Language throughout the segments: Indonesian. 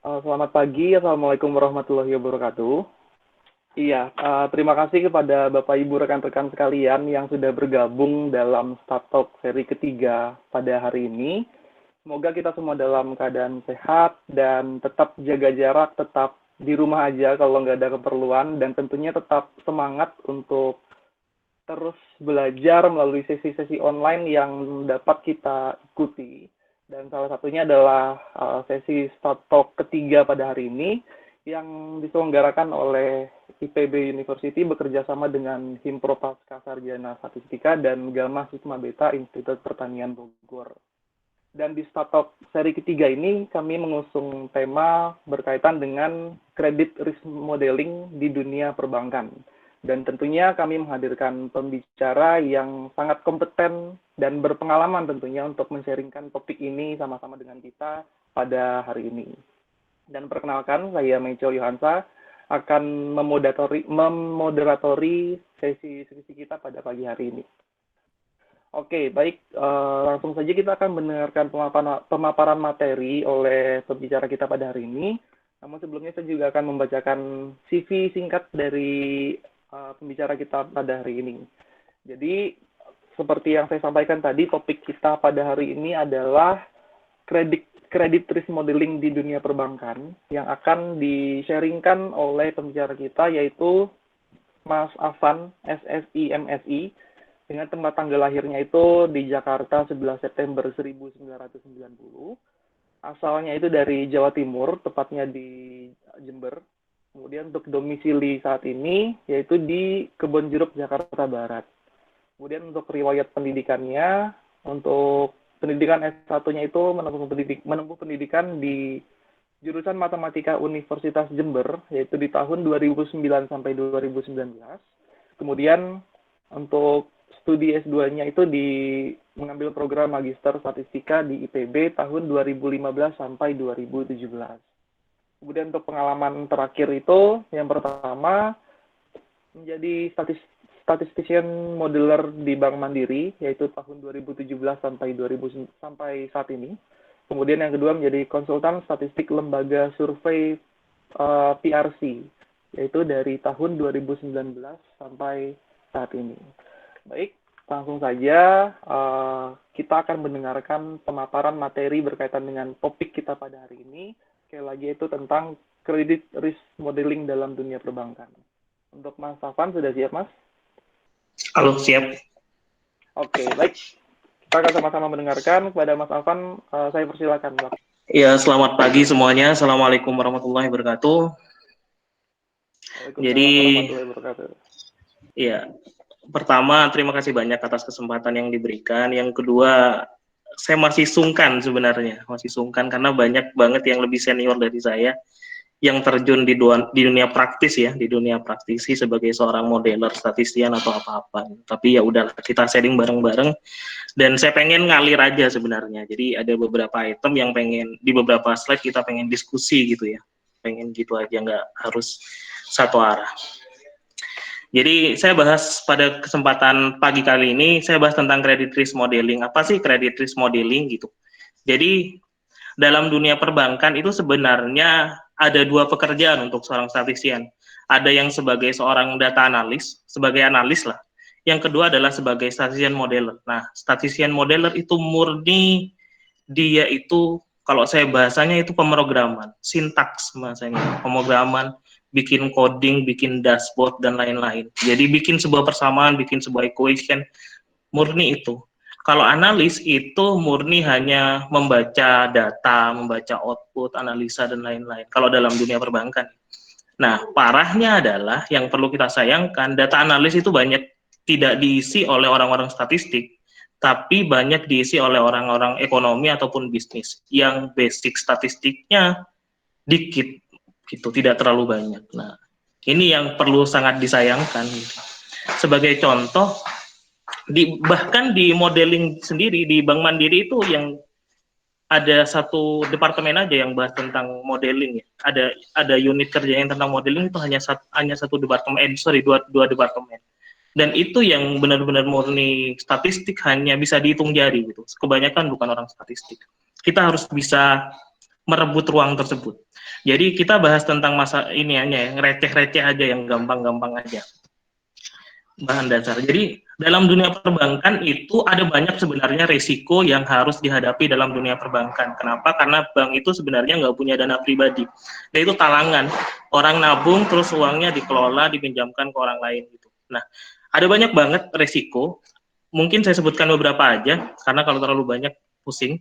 Selamat pagi, Assalamualaikum warahmatullahi wabarakatuh. Iya, terima kasih kepada Bapak Ibu rekan-rekan sekalian yang sudah bergabung dalam Start Talk seri ketiga pada hari ini. Semoga kita semua dalam keadaan sehat dan tetap jaga jarak, tetap di rumah aja kalau nggak ada keperluan, dan tentunya tetap semangat untuk terus belajar melalui sesi-sesi online yang dapat kita ikuti. Dan salah satunya adalah sesi Start Talk ketiga pada hari ini yang diselenggarakan oleh IPB University bekerja sama dengan Himpropaska Sarjana Statistika dan Gamma Sigma Beta Institut Pertanian Bogor. Dan di Start Talk seri ketiga ini kami mengusung tema berkaitan dengan credit risk modeling di dunia perbankan. Dan tentunya kami menghadirkan pembicara yang sangat kompeten dan berpengalaman tentunya untuk men-sharingkan topik ini sama-sama dengan kita pada hari ini. Dan perkenalkan, saya Mejo Yohansa akan memoderatori sesi kita pada pagi hari ini. Oke, baik. Langsung saja kita akan mendengarkan pemaparan materi oleh pembicara kita pada hari ini. Namun sebelumnya saya juga akan membacakan CV singkat dari pembicara kita pada hari ini. Jadi, seperti yang saya sampaikan tadi, topik kita pada hari ini adalah credit risk modeling di dunia perbankan yang akan di-sharingkan oleh pembicara kita, yaitu Mas Afan, SSI MSI, dengan tempat tanggal lahirnya itu di Jakarta 11 September 1990. Asalnya itu dari Jawa Timur, tepatnya di Jember. Kemudian untuk domisili saat ini yaitu di Kebonjeruk, Jakarta Barat. Kemudian untuk riwayat pendidikannya, untuk pendidikan S1-nya itu menempuh pendidikan di jurusan Matematika Universitas Jember, yaitu di tahun 2009 sampai 2019. Kemudian untuk studi S2-nya itu mengambil program Magister Statistika di IPB tahun 2015 sampai 2017. Kemudian untuk pengalaman terakhir itu, yang pertama menjadi statistician modeler di Bank Mandiri, yaitu tahun 2017 sampai saat ini. Kemudian yang kedua menjadi konsultan statistik lembaga survei PRC, yaitu dari tahun 2019 sampai saat ini. Baik, langsung saja kita akan mendengarkan pemaparan materi berkaitan dengan topik kita pada hari ini. Sekali lagi itu tentang credit risk modeling dalam dunia perbankan. Untuk Mas Afan, sudah siap, Mas? Halo, siap. Oke, baik. Kita akan sama-sama mendengarkan. Kepada Mas Afan, saya persilakan, Pak. Ya, selamat pagi semuanya. Assalamualaikum warahmatullahi wabarakatuh. Waalaikumsalam warahmatullahi wabarakatuh. Ya, pertama terima kasih banyak atas kesempatan yang diberikan. Yang kedua, saya masih sungkan sebenarnya, karena banyak banget yang lebih senior dari saya yang terjun di dunia praktis ya, di dunia praktisi sebagai seorang modeler, statistisian atau apa-apa. Tapi ya udah, kita sharing bareng-bareng dan saya pengen ngalir aja sebenarnya. Jadi ada beberapa item yang pengen di beberapa slide kita pengen diskusi gitu ya. Pengen gitu aja, nggak harus satu arah. Jadi saya bahas pada kesempatan pagi kali ini, saya bahas tentang credit risk modeling. Apa sih credit risk modeling gitu? Jadi dalam dunia perbankan itu sebenarnya ada dua pekerjaan untuk seorang statistician. Ada yang sebagai seorang data analis, sebagai analis lah. Yang kedua adalah sebagai statistician modeler. Nah, statistician modeler itu murni dia itu, kalau saya bahasanya itu pemrograman, sintaks bahasanya, pemrograman, bikin coding, bikin dashboard, dan lain-lain. Jadi bikin sebuah persamaan, bikin sebuah equation, murni itu. Kalau analis itu murni hanya membaca data, membaca output, analisa, dan lain-lain. Kalau dalam dunia perbankan. Nah, parahnya adalah yang perlu kita sayangkan, data analis itu banyak tidak diisi oleh orang-orang statistik, tapi banyak diisi oleh orang-orang ekonomi ataupun bisnis yang basic statistiknya dikit, gitu, tidak terlalu banyak. Nah, ini yang perlu sangat disayangkan. Gitu. Sebagai contoh, bahkan di modeling sendiri di Bank Mandiri itu yang ada satu departemen aja yang bahas tentang modeling ya. Ada unit kerja yang tentang modeling itu hanya satu departemen, dua departemen. Dan itu yang benar-benar murni statistik hanya bisa dihitung jari gitu. Kebanyakan bukan orang statistik. Kita harus bisa merebut ruang tersebut. Jadi kita bahas tentang masa ini hanya yang receh-receh aja, yang gampang-gampang aja. Bahan dasar. Jadi dalam dunia perbankan itu ada banyak sebenarnya risiko yang harus dihadapi dalam dunia perbankan. Kenapa? Karena bank itu sebenarnya nggak punya dana pribadi. Dan itu talangan. Orang nabung terus uangnya dikelola, dipinjamkan ke orang lain gitu. Nah, ada banyak banget risiko. Mungkin saya sebutkan beberapa aja, karena kalau terlalu banyak pusing.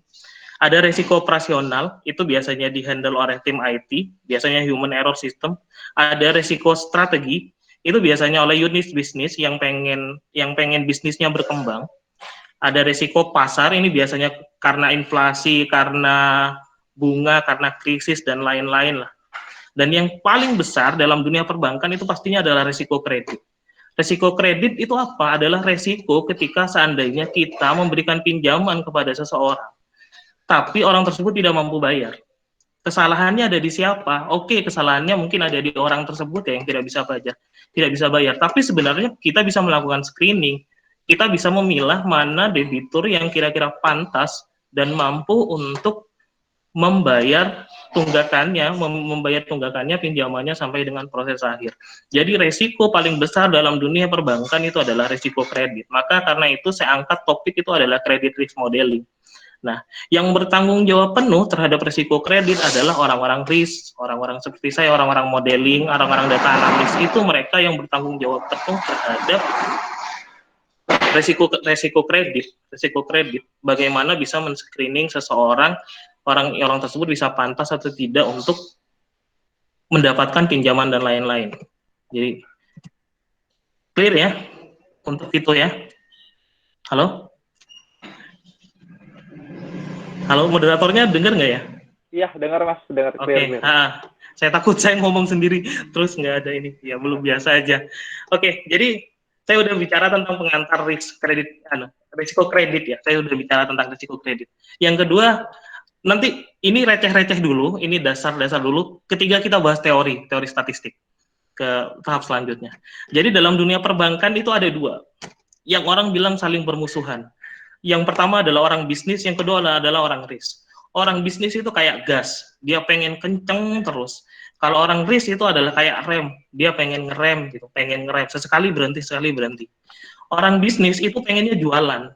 Ada risiko operasional, itu biasanya dihandle oleh tim IT, biasanya human error system. Ada risiko strategi, itu biasanya oleh unit bisnis yang pengen bisnisnya berkembang. Ada risiko pasar, ini biasanya karena inflasi, karena bunga, karena krisis dan lain-lain lah. Dan yang paling besar dalam dunia perbankan itu pastinya adalah risiko kredit. Risiko kredit itu apa? Adalah risiko ketika seandainya kita memberikan pinjaman kepada seseorang, tapi orang tersebut tidak mampu bayar. Kesalahannya ada di siapa? Oke, kesalahannya mungkin ada di orang tersebut ya, yang tidak bisa bayar. Tapi sebenarnya kita bisa melakukan screening, kita bisa memilah mana debitur yang kira-kira pantas dan mampu untuk membayar tunggakannya, pinjamannya sampai dengan proses akhir. Jadi resiko paling besar dalam dunia perbankan itu adalah resiko kredit. Maka karena itu saya angkat topik itu adalah credit risk modeling. Nah, yang bertanggung jawab penuh terhadap risiko kredit adalah orang-orang risk, orang-orang seperti saya, orang-orang modeling, orang-orang data analis, itu mereka yang bertanggung jawab penuh terhadap risiko kredit. Bagaimana bisa men-screening seseorang, orang tersebut bisa pantas atau tidak untuk mendapatkan pinjaman dan lain-lain. Jadi clear ya untuk itu ya. Halo? Halo, moderatornya dengar nggak ya? Iya, dengar Mas, dengar clear. Saya takut saya ngomong sendiri, terus nggak ada ini. Ya, belum biasa aja. Oke, jadi saya udah bicara tentang pengantar risiko kredit ya. Saya udah bicara tentang risiko kredit. Yang kedua, nanti ini receh-receh dulu, ini dasar-dasar dulu. Ketiga kita bahas teori statistik ke tahap selanjutnya. Jadi dalam dunia perbankan itu ada dua, yang orang bilang saling bermusuhan. Yang pertama adalah orang bisnis, yang kedua adalah orang risk. Orang bisnis itu kayak gas, dia pengen kenceng terus. Kalau orang risk itu adalah kayak rem, dia pengen ngerem gitu, sesekali berhenti. Orang bisnis itu pengennya jualan,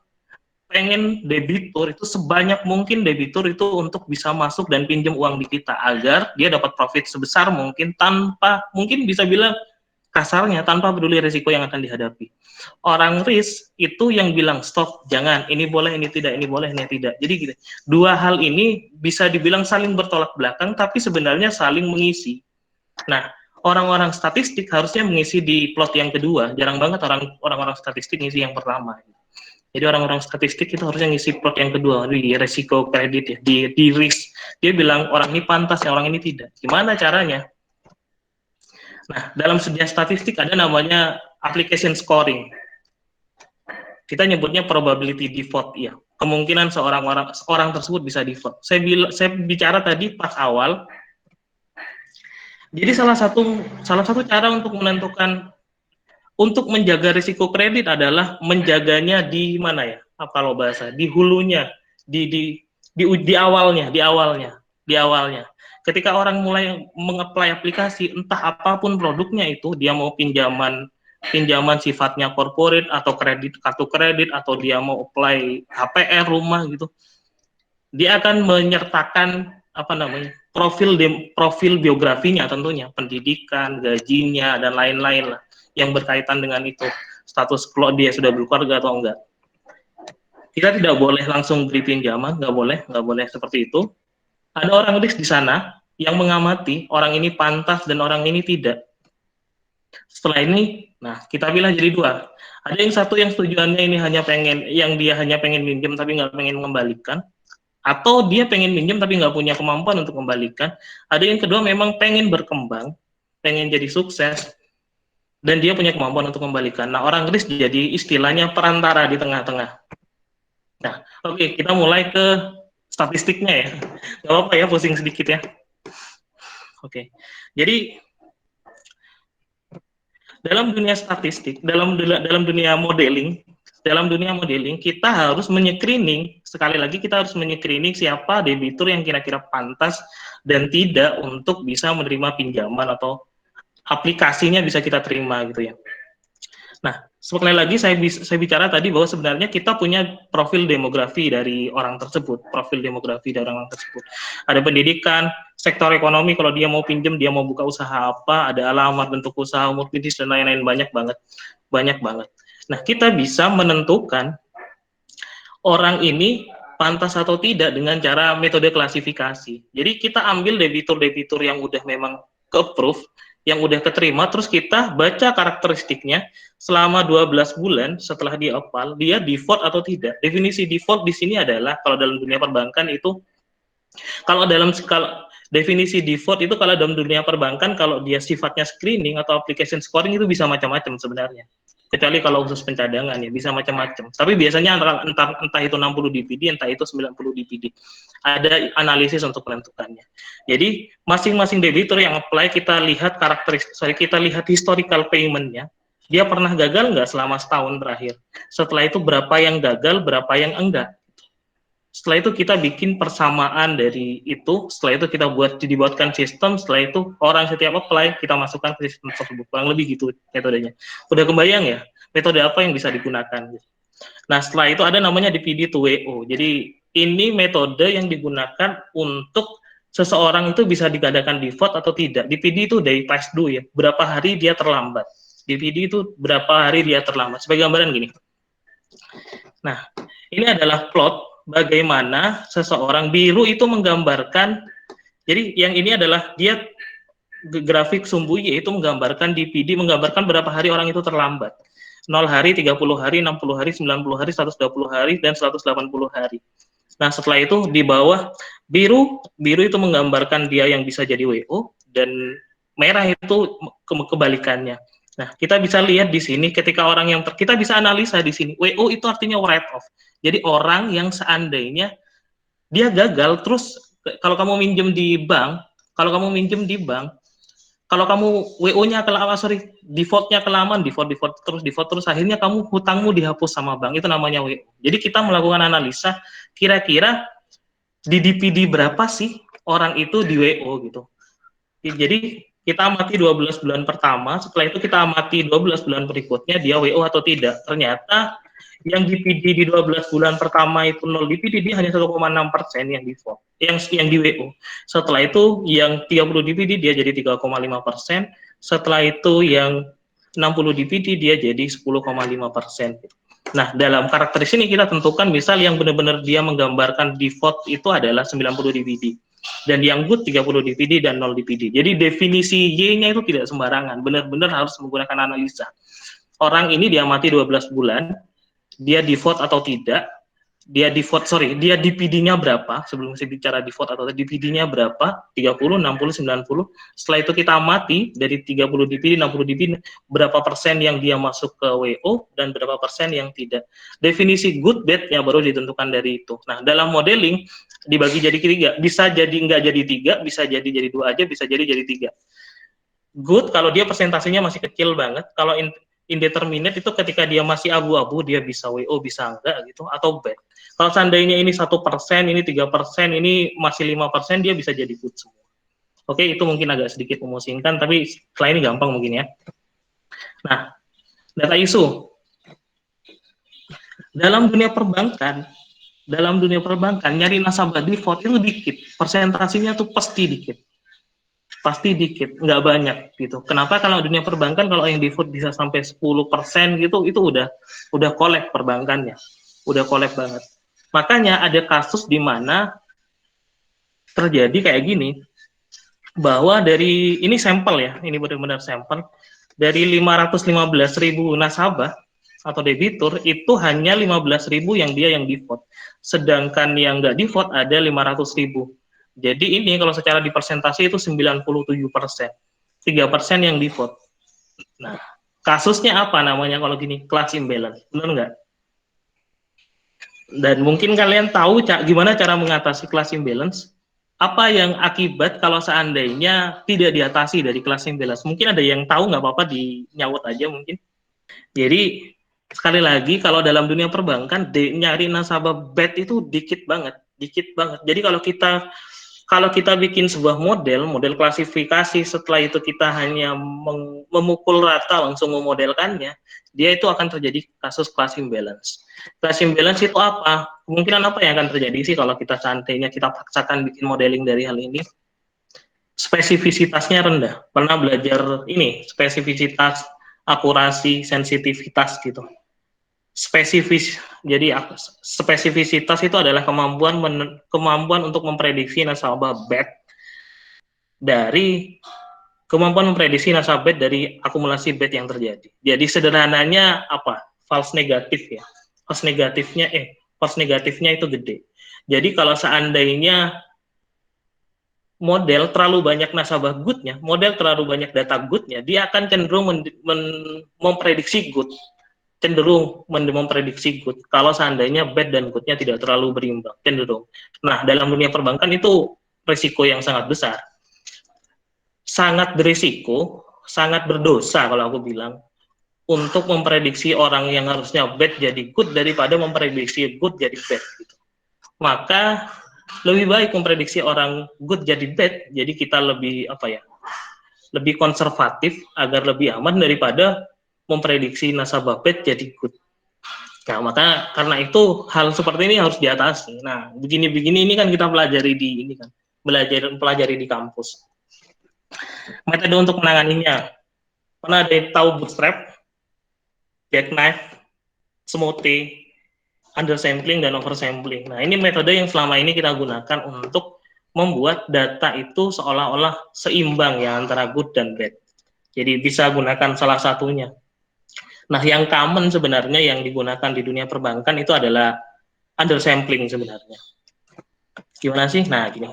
pengen debitur itu sebanyak mungkin debitur itu untuk bisa masuk dan pinjam uang di kita agar dia dapat profit sebesar mungkin tanpa, mungkin bisa bilang kasarnya, tanpa peduli risiko yang akan dihadapi. Orang risk itu yang bilang stop, jangan, ini boleh, ini tidak, ini boleh, ini tidak. Jadi gitu. Dua hal ini bisa dibilang saling bertolak belakang, tapi sebenarnya saling mengisi. Nah, orang-orang statistik harusnya mengisi di plot yang kedua. Jarang banget orang-orang statistik ngisi yang pertama. Jadi orang-orang statistik itu harusnya ngisi plot yang kedua, di resiko kredit ya, di risk. Dia bilang orang ini pantas, ya orang ini tidak. Gimana caranya? Nah, dalam sebuah statistik ada namanya application scoring. Kita nyebutnya probability default ya. Kemungkinan seorang tersebut bisa default. Saya bicara tadi pas awal. Jadi salah satu cara untuk menentukan, untuk menjaga risiko kredit adalah menjaganya di mana ya? Kalau bahasa di hulunya, di awalnya. Ketika orang mulai mengapply aplikasi, entah apapun produknya itu, dia mau pinjaman sifatnya corporate atau kartu kredit, atau dia mau apply HPR rumah gitu, dia akan menyertakan profil biografinya, tentunya pendidikan, gajinya dan lain-lain lah yang berkaitan dengan itu, status kalau dia sudah berkeluarga atau enggak. Kita tidak boleh langsung beri pinjaman, nggak boleh seperti itu. Ada orang risk di sana yang mengamati orang ini pantas dan orang ini tidak. Setelah ini, nah kita pilih jadi dua. Ada yang satu yang tujuannya ini dia hanya pengen minjem tapi nggak pengen mengembalikan, atau dia pengen minjem tapi nggak punya kemampuan untuk kembalikan. Ada yang kedua memang pengen berkembang, pengen jadi sukses, dan dia punya kemampuan untuk kembalikan. Nah, orang risk jadi istilahnya perantara di tengah-tengah. Nah, oke, kita mulai ke statistiknya ya. Nggak apa-apa ya, pusing sedikit ya. Oke, jadi dalam dunia statistik, dalam dunia modeling, dalam dunia modeling kita harus menye-screening, sekali lagi kita harus menye-screening siapa debitur yang kira-kira pantas dan tidak untuk bisa menerima pinjaman atau aplikasinya bisa kita terima gitu ya. Nah, sekali lagi saya bicara tadi bahwa sebenarnya kita punya profil demografi dari orang tersebut, Ada pendidikan, sektor ekonomi, kalau dia mau pinjam, dia mau buka usaha apa, ada alamat, bentuk usaha, umur bisnis, dan lain-lain, banyak banget. Nah, kita bisa menentukan orang ini pantas atau tidak dengan cara metode klasifikasi. Jadi kita ambil debitur-debitur yang udah memang ke-approve, yang udah keterima, terus kita baca karakteristiknya selama 12 bulan setelah dia apal, dia default atau tidak. Definisi default di sini adalah, kalau dalam dunia perbankan itu, kalau definisi default itu kalau dalam dunia perbankan, kalau dia sifatnya screening atau application scoring itu bisa macam-macam sebenarnya. Kecuali kalau khusus pencadangan ya bisa macam-macam. Tapi biasanya entah itu 60 DPD, entah itu 90 DPD. Ada analisis untuk menentukannya. Jadi masing-masing debitur yang apply kita lihat kita lihat historical payment-nya. Dia pernah gagal nggak selama setahun terakhir? Setelah itu berapa yang gagal, berapa yang enggak? Setelah itu kita bikin persamaan dari itu, setelah itu kita dibuatkan sistem, setelah itu orang setiap apply kita masukkan ke sistem tersebut. Kurang lebih gitu metodenya. Udah kebayang ya metode apa yang bisa digunakan? Nah, setelah itu ada namanya DPD to WO. Jadi ini metode yang digunakan untuk seseorang itu bisa dikatakan default atau tidak. DPD itu day past due ya, berapa hari dia terlambat. DPD itu berapa hari dia terlambat. Sebagai gambaran gini. Nah, ini adalah plot bagaimana seseorang, biru itu menggambarkan, jadi yang ini adalah dia grafik sumbu Y itu menggambarkan DPD, menggambarkan berapa hari orang itu terlambat. 0 hari, 30 hari, 60 hari, 90 hari, 120 hari, dan 180 hari. Nah, setelah itu di bawah biru itu menggambarkan dia yang bisa jadi WO, dan merah itu kebalikannya. Nah, kita bisa lihat di sini ketika orang yang kita bisa analisa di sini. WO itu artinya write off. Jadi orang yang seandainya dia gagal, terus kalau kamu minjem di bank, kalau kamu WO-nya default-nya kelamaan, default terus, akhirnya kamu hutangmu dihapus sama bank, itu namanya WO. Jadi kita melakukan analisa, kira-kira di DPD berapa sih orang itu di WO gitu. Jadi kita amati 12 bulan pertama, setelah itu kita amati 12 bulan berikutnya dia WO atau tidak. Ternyata yang DPD di 12 bulan pertama itu 0 DPD, dia hanya 1,6% yang default, yang di WO. Setelah itu yang 30 DPD dia jadi 3,5%, setelah itu yang 60 DPD dia jadi 10,5%. Nah, dalam karakteristik ini kita tentukan misal yang benar-benar dia menggambarkan default itu adalah 90 DPD. Dan yang good 30 DPD dan 0 DPD. Jadi definisi Y-nya itu tidak sembarangan, benar-benar harus menggunakan analisa. Orang ini diamati 12 bulan, dia default atau tidak, dia DPD-nya berapa, sebelum saya bicara default atau DPD-nya berapa, 30, 60, 90, setelah itu kita amati dari 30 DPD, 60 DPD, berapa persen yang dia masuk ke WO, dan berapa persen yang tidak. Definisi good, bad, ya baru ditentukan dari itu. Nah, dalam modeling, dibagi jadi 3, bisa jadi nggak jadi 3, bisa jadi 2 aja, bisa jadi 3. Good, kalau dia persentasenya masih kecil banget, kalau indeterminate itu ketika dia masih abu-abu, dia bisa WO, bisa enggak gitu, atau bad. Kalau seandainya ini 1%, ini 3%, ini masih 5%, dia bisa jadi good semua. Oke, itu mungkin agak sedikit memusingkan, tapi setelah ini gampang mungkin ya. Nah, data isu. Dalam dunia perbankan, nyari nasabah default itu dikit, persentasenya tuh pasti dikit, nggak banyak gitu. Kenapa? Kalau dunia perbankan, kalau yang default bisa sampai 10% gitu, itu udah kolek perbankannya, udah kolek banget. Makanya ada kasus di mana terjadi kayak gini, bahwa dari, ini sampel ya, ini benar-benar sampel, dari 515.000 nasabah atau debitur, itu hanya 15.000 yang dia yang default. Sedangkan yang nggak default ada 500.000. Jadi ini kalau secara di persentase itu 97%. 3% yang default. Nah, kasusnya apa namanya kalau gini? Class imbalance. Benar nggak? Dan mungkin kalian tahu gimana cara mengatasi class imbalance? Apa yang akibat kalau seandainya tidak diatasi dari class imbalance? Mungkin ada yang tahu, nggak apa-apa, dinyaut aja mungkin. Jadi Sekali lagi, kalau dalam dunia perbankan, nyari nasabah bad itu dikit banget, dikit banget. Jadi kalau kita bikin sebuah model klasifikasi, setelah itu kita hanya memukul rata langsung memodelkannya, dia itu akan terjadi kasus class imbalance. Class imbalance itu apa? Kemungkinan apa yang akan terjadi sih kalau kita seandainya kita paksakan bikin modeling dari hal ini? Spesifisitasnya rendah. Pernah belajar ini, spesifisitas, akurasi, sensitivitas gitu. Jadi spesifisitas itu adalah kemampuan untuk memprediksi nasabah bad dari akumulasi bad yang terjadi. Jadi sederhananya apa? False negatif ya. False negatifnya itu gede. Jadi kalau seandainya model terlalu banyak nasabah good-nya, model terlalu banyak data good-nya, dia akan cenderung memprediksi good. Cenderung memprediksi good kalau seandainya bad dan good-nya tidak terlalu berimbang, cenderung. Nah, dalam dunia perbankan itu risiko yang sangat besar. Sangat berisiko, sangat berdosa kalau aku bilang, untuk memprediksi orang yang harusnya bad jadi good daripada memprediksi good jadi bad. Gitu. Maka lebih baik memprediksi orang good jadi bad, jadi kita lebih lebih konservatif agar lebih aman daripada memprediksi nasabah bad jadi good. Nah, maka karena itu hal seperti ini harus diatasi. Nah, begini-begini ini kan kita pelajari di kampus. Metode untuk menanganinya, pernah ada yang tahu bootstrap, jackknife, smoothie, undersampling dan oversampling. Nah, ini metode yang selama ini kita gunakan untuk membuat data itu seolah-olah seimbang ya antara good dan bad. Jadi bisa gunakan salah satunya. Nah, yang common sebenarnya yang digunakan di dunia perbankan itu adalah undersampling sebenarnya. Gimana sih? Nah, gini.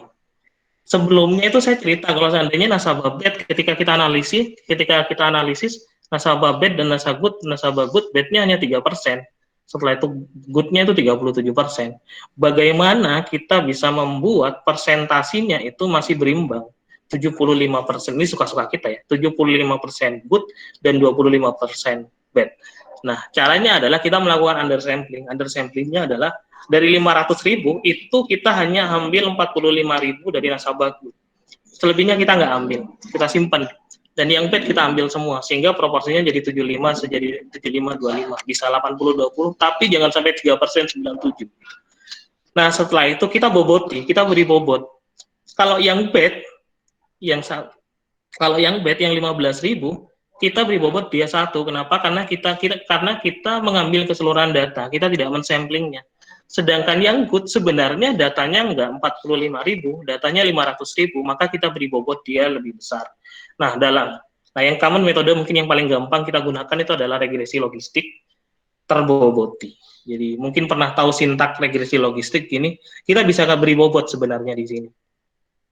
Sebelumnya itu saya cerita kalau seandainya nasabah bad ketika kita analisis nasabah bad dan nasabah good bad-nya hanya 3%. Setelah itu good-nya itu 37%. Bagaimana kita bisa membuat persentasinya itu masih berimbang? 75%, ini suka-suka kita ya, 75% good dan 25% bad. Nah, caranya adalah kita melakukan undersampling. Undersamplingnya adalah dari 500.000 itu kita hanya ambil 45.000 dari nasabah good. Selebihnya kita nggak ambil, kita simpan. Dan yang bad kita ambil semua, sehingga proporsinya jadi 75, jadi 75-25, bisa 80-20, tapi jangan sampai 3%, 97. Nah, setelah itu kita beri bobot. Kalau yang bad, yang 15.000, kita beri bobot dia 1. Kenapa? Karena kita mengambil keseluruhan data, kita tidak mensamplingnya. Sedangkan yang good sebenarnya datanya enggak 45.000, datanya 500.000, maka kita beri bobot dia lebih besar. Nah, yang common metode mungkin yang paling gampang kita gunakan itu adalah regresi logistik terboboti. Jadi mungkin pernah tahu sintak regresi logistik ini, kita bisa beri bobot sebenarnya di sini.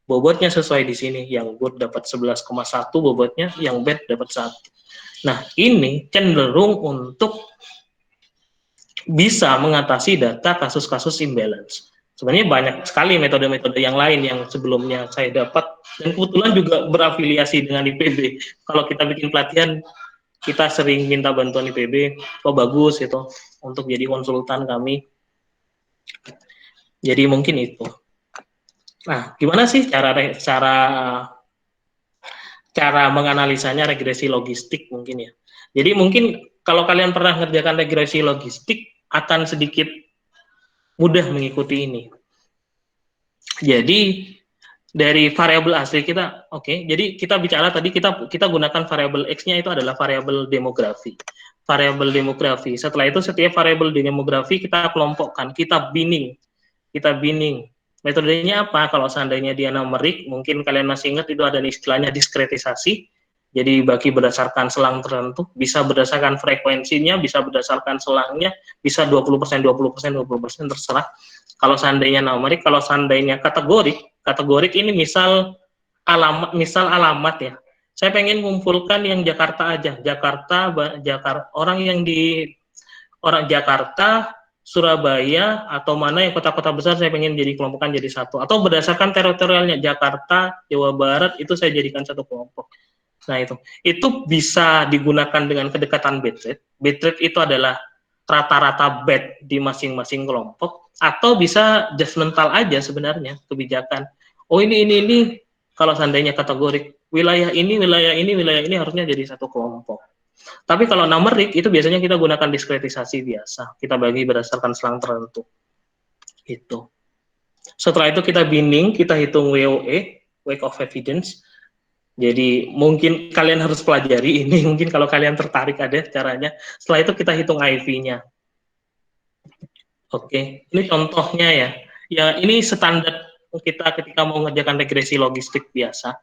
Bobotnya sesuai di sini, yang good dapat 11,1 bobotnya, yang bad dapat 1. Nah, ini cenderung untuk bisa mengatasi data kasus-kasus imbalance. Sebenarnya banyak sekali metode-metode yang lain yang sebelumnya saya dapat, dan kebetulan juga berafiliasi dengan IPB. Kalau kita bikin pelatihan, kita sering minta bantuan IPB, bagus itu, untuk jadi konsultan kami. Jadi mungkin itu. Nah, gimana sih cara menganalisanya regresi logistik mungkin ya. Jadi mungkin kalau kalian pernah mengerjakan regresi logistik akan sedikit mudah mengikuti ini. Jadi dari variabel asli kita, jadi kita bicara tadi kita gunakan variabel X-nya itu adalah variabel demografi. Variabel demografi. Setelah itu setiap variabel demografi kita kelompokkan, kita binning. Metodenya apa? Kalau seandainya dia numerik, mungkin kalian masih ingat itu ada istilahnya diskretisasi. Jadi bagi berdasarkan selang tertentu, bisa berdasarkan frekuensinya, bisa berdasarkan selangnya, bisa 20%, 20%, terserah. Kalau seandainya numerik, kalau seandainya kategorik ini misal alamat ya. Saya pengen mengumpulkan yang Jakarta aja, Jakarta, orang Jakarta, Surabaya, atau mana yang kota-kota besar saya pengen jadi kelompokan jadi satu, atau berdasarkan teritorialnya Jakarta, Jawa Barat, itu saya jadikan satu kelompok. Nah, itu bisa digunakan dengan kedekatan bit rate. Bit rate itu adalah rata-rata bad di masing-masing kelompok, atau bisa judgmental aja sebenarnya kebijakan. Oh ini kalau seandainya kategori wilayah ini harusnya jadi satu kelompok. Tapi kalau numeric itu biasanya kita gunakan diskretisasi biasa. Kita bagi berdasarkan selang tertentu. Itu. Setelah itu kita binning, kita hitung WOE, Weight of Evidence. Jadi mungkin kalian harus pelajari ini, mungkin kalau kalian tertarik ada caranya. Setelah itu kita hitung IV-nya. Oke, ini contohnya ya. Ya ini standar kita ketika mau mengerjakan regresi logistik biasa.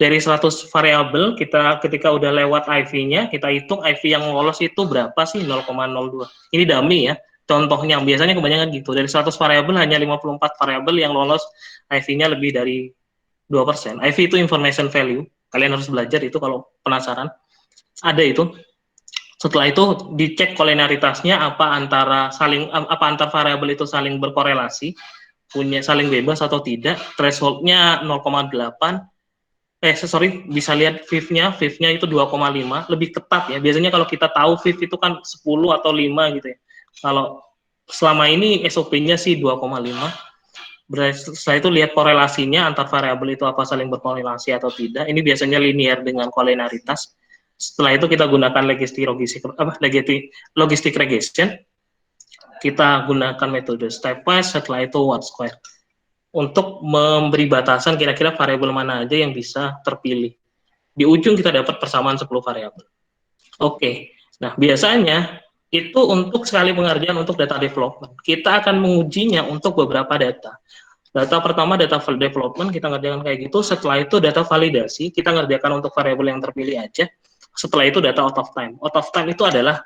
Dari 100 variabel, kita ketika udah lewat IV-nya, kita hitung IV yang lolos itu berapa sih? 0,02. Ini dummy ya. Contohnya, biasanya kebanyakan gitu. Dari 100 variabel, hanya 54 variabel yang lolos IV-nya lebih dari 2%. IV itu information value. Kalian harus belajar itu kalau penasaran. Ada itu. Setelah itu dicek kolinaritasnya apa antar variabel itu saling berkorelasi, punya saling bebas atau tidak. Thresholdnya 0,8. Bisa lihat VIF-nya itu 2,5, lebih ketat ya. Biasanya kalau kita tahu VIF itu kan 10 atau 5 gitu ya. Kalau selama ini SOP-nya sih 2,5. Setelah itu lihat korelasinya antar variabel itu apa saling berkorelasi atau tidak. Ini biasanya linear dengan kolinaritas. Setelah itu kita gunakan logistic regression. Kita gunakan metode stepwise, setelah itu Ward square. Untuk memberi batasan kira-kira variabel mana aja yang bisa terpilih. Di ujung kita dapat persamaan 10 variabel. Oke. Nah, biasanya itu untuk sekali pengerjaan untuk data development. Kita akan mengujinya untuk beberapa data. Data pertama, data development, kita ngerjakan kayak gitu. Setelah itu data validasi, kita ngerjakan untuk variabel yang terpilih aja. Setelah itu data out of time. Out of time itu adalah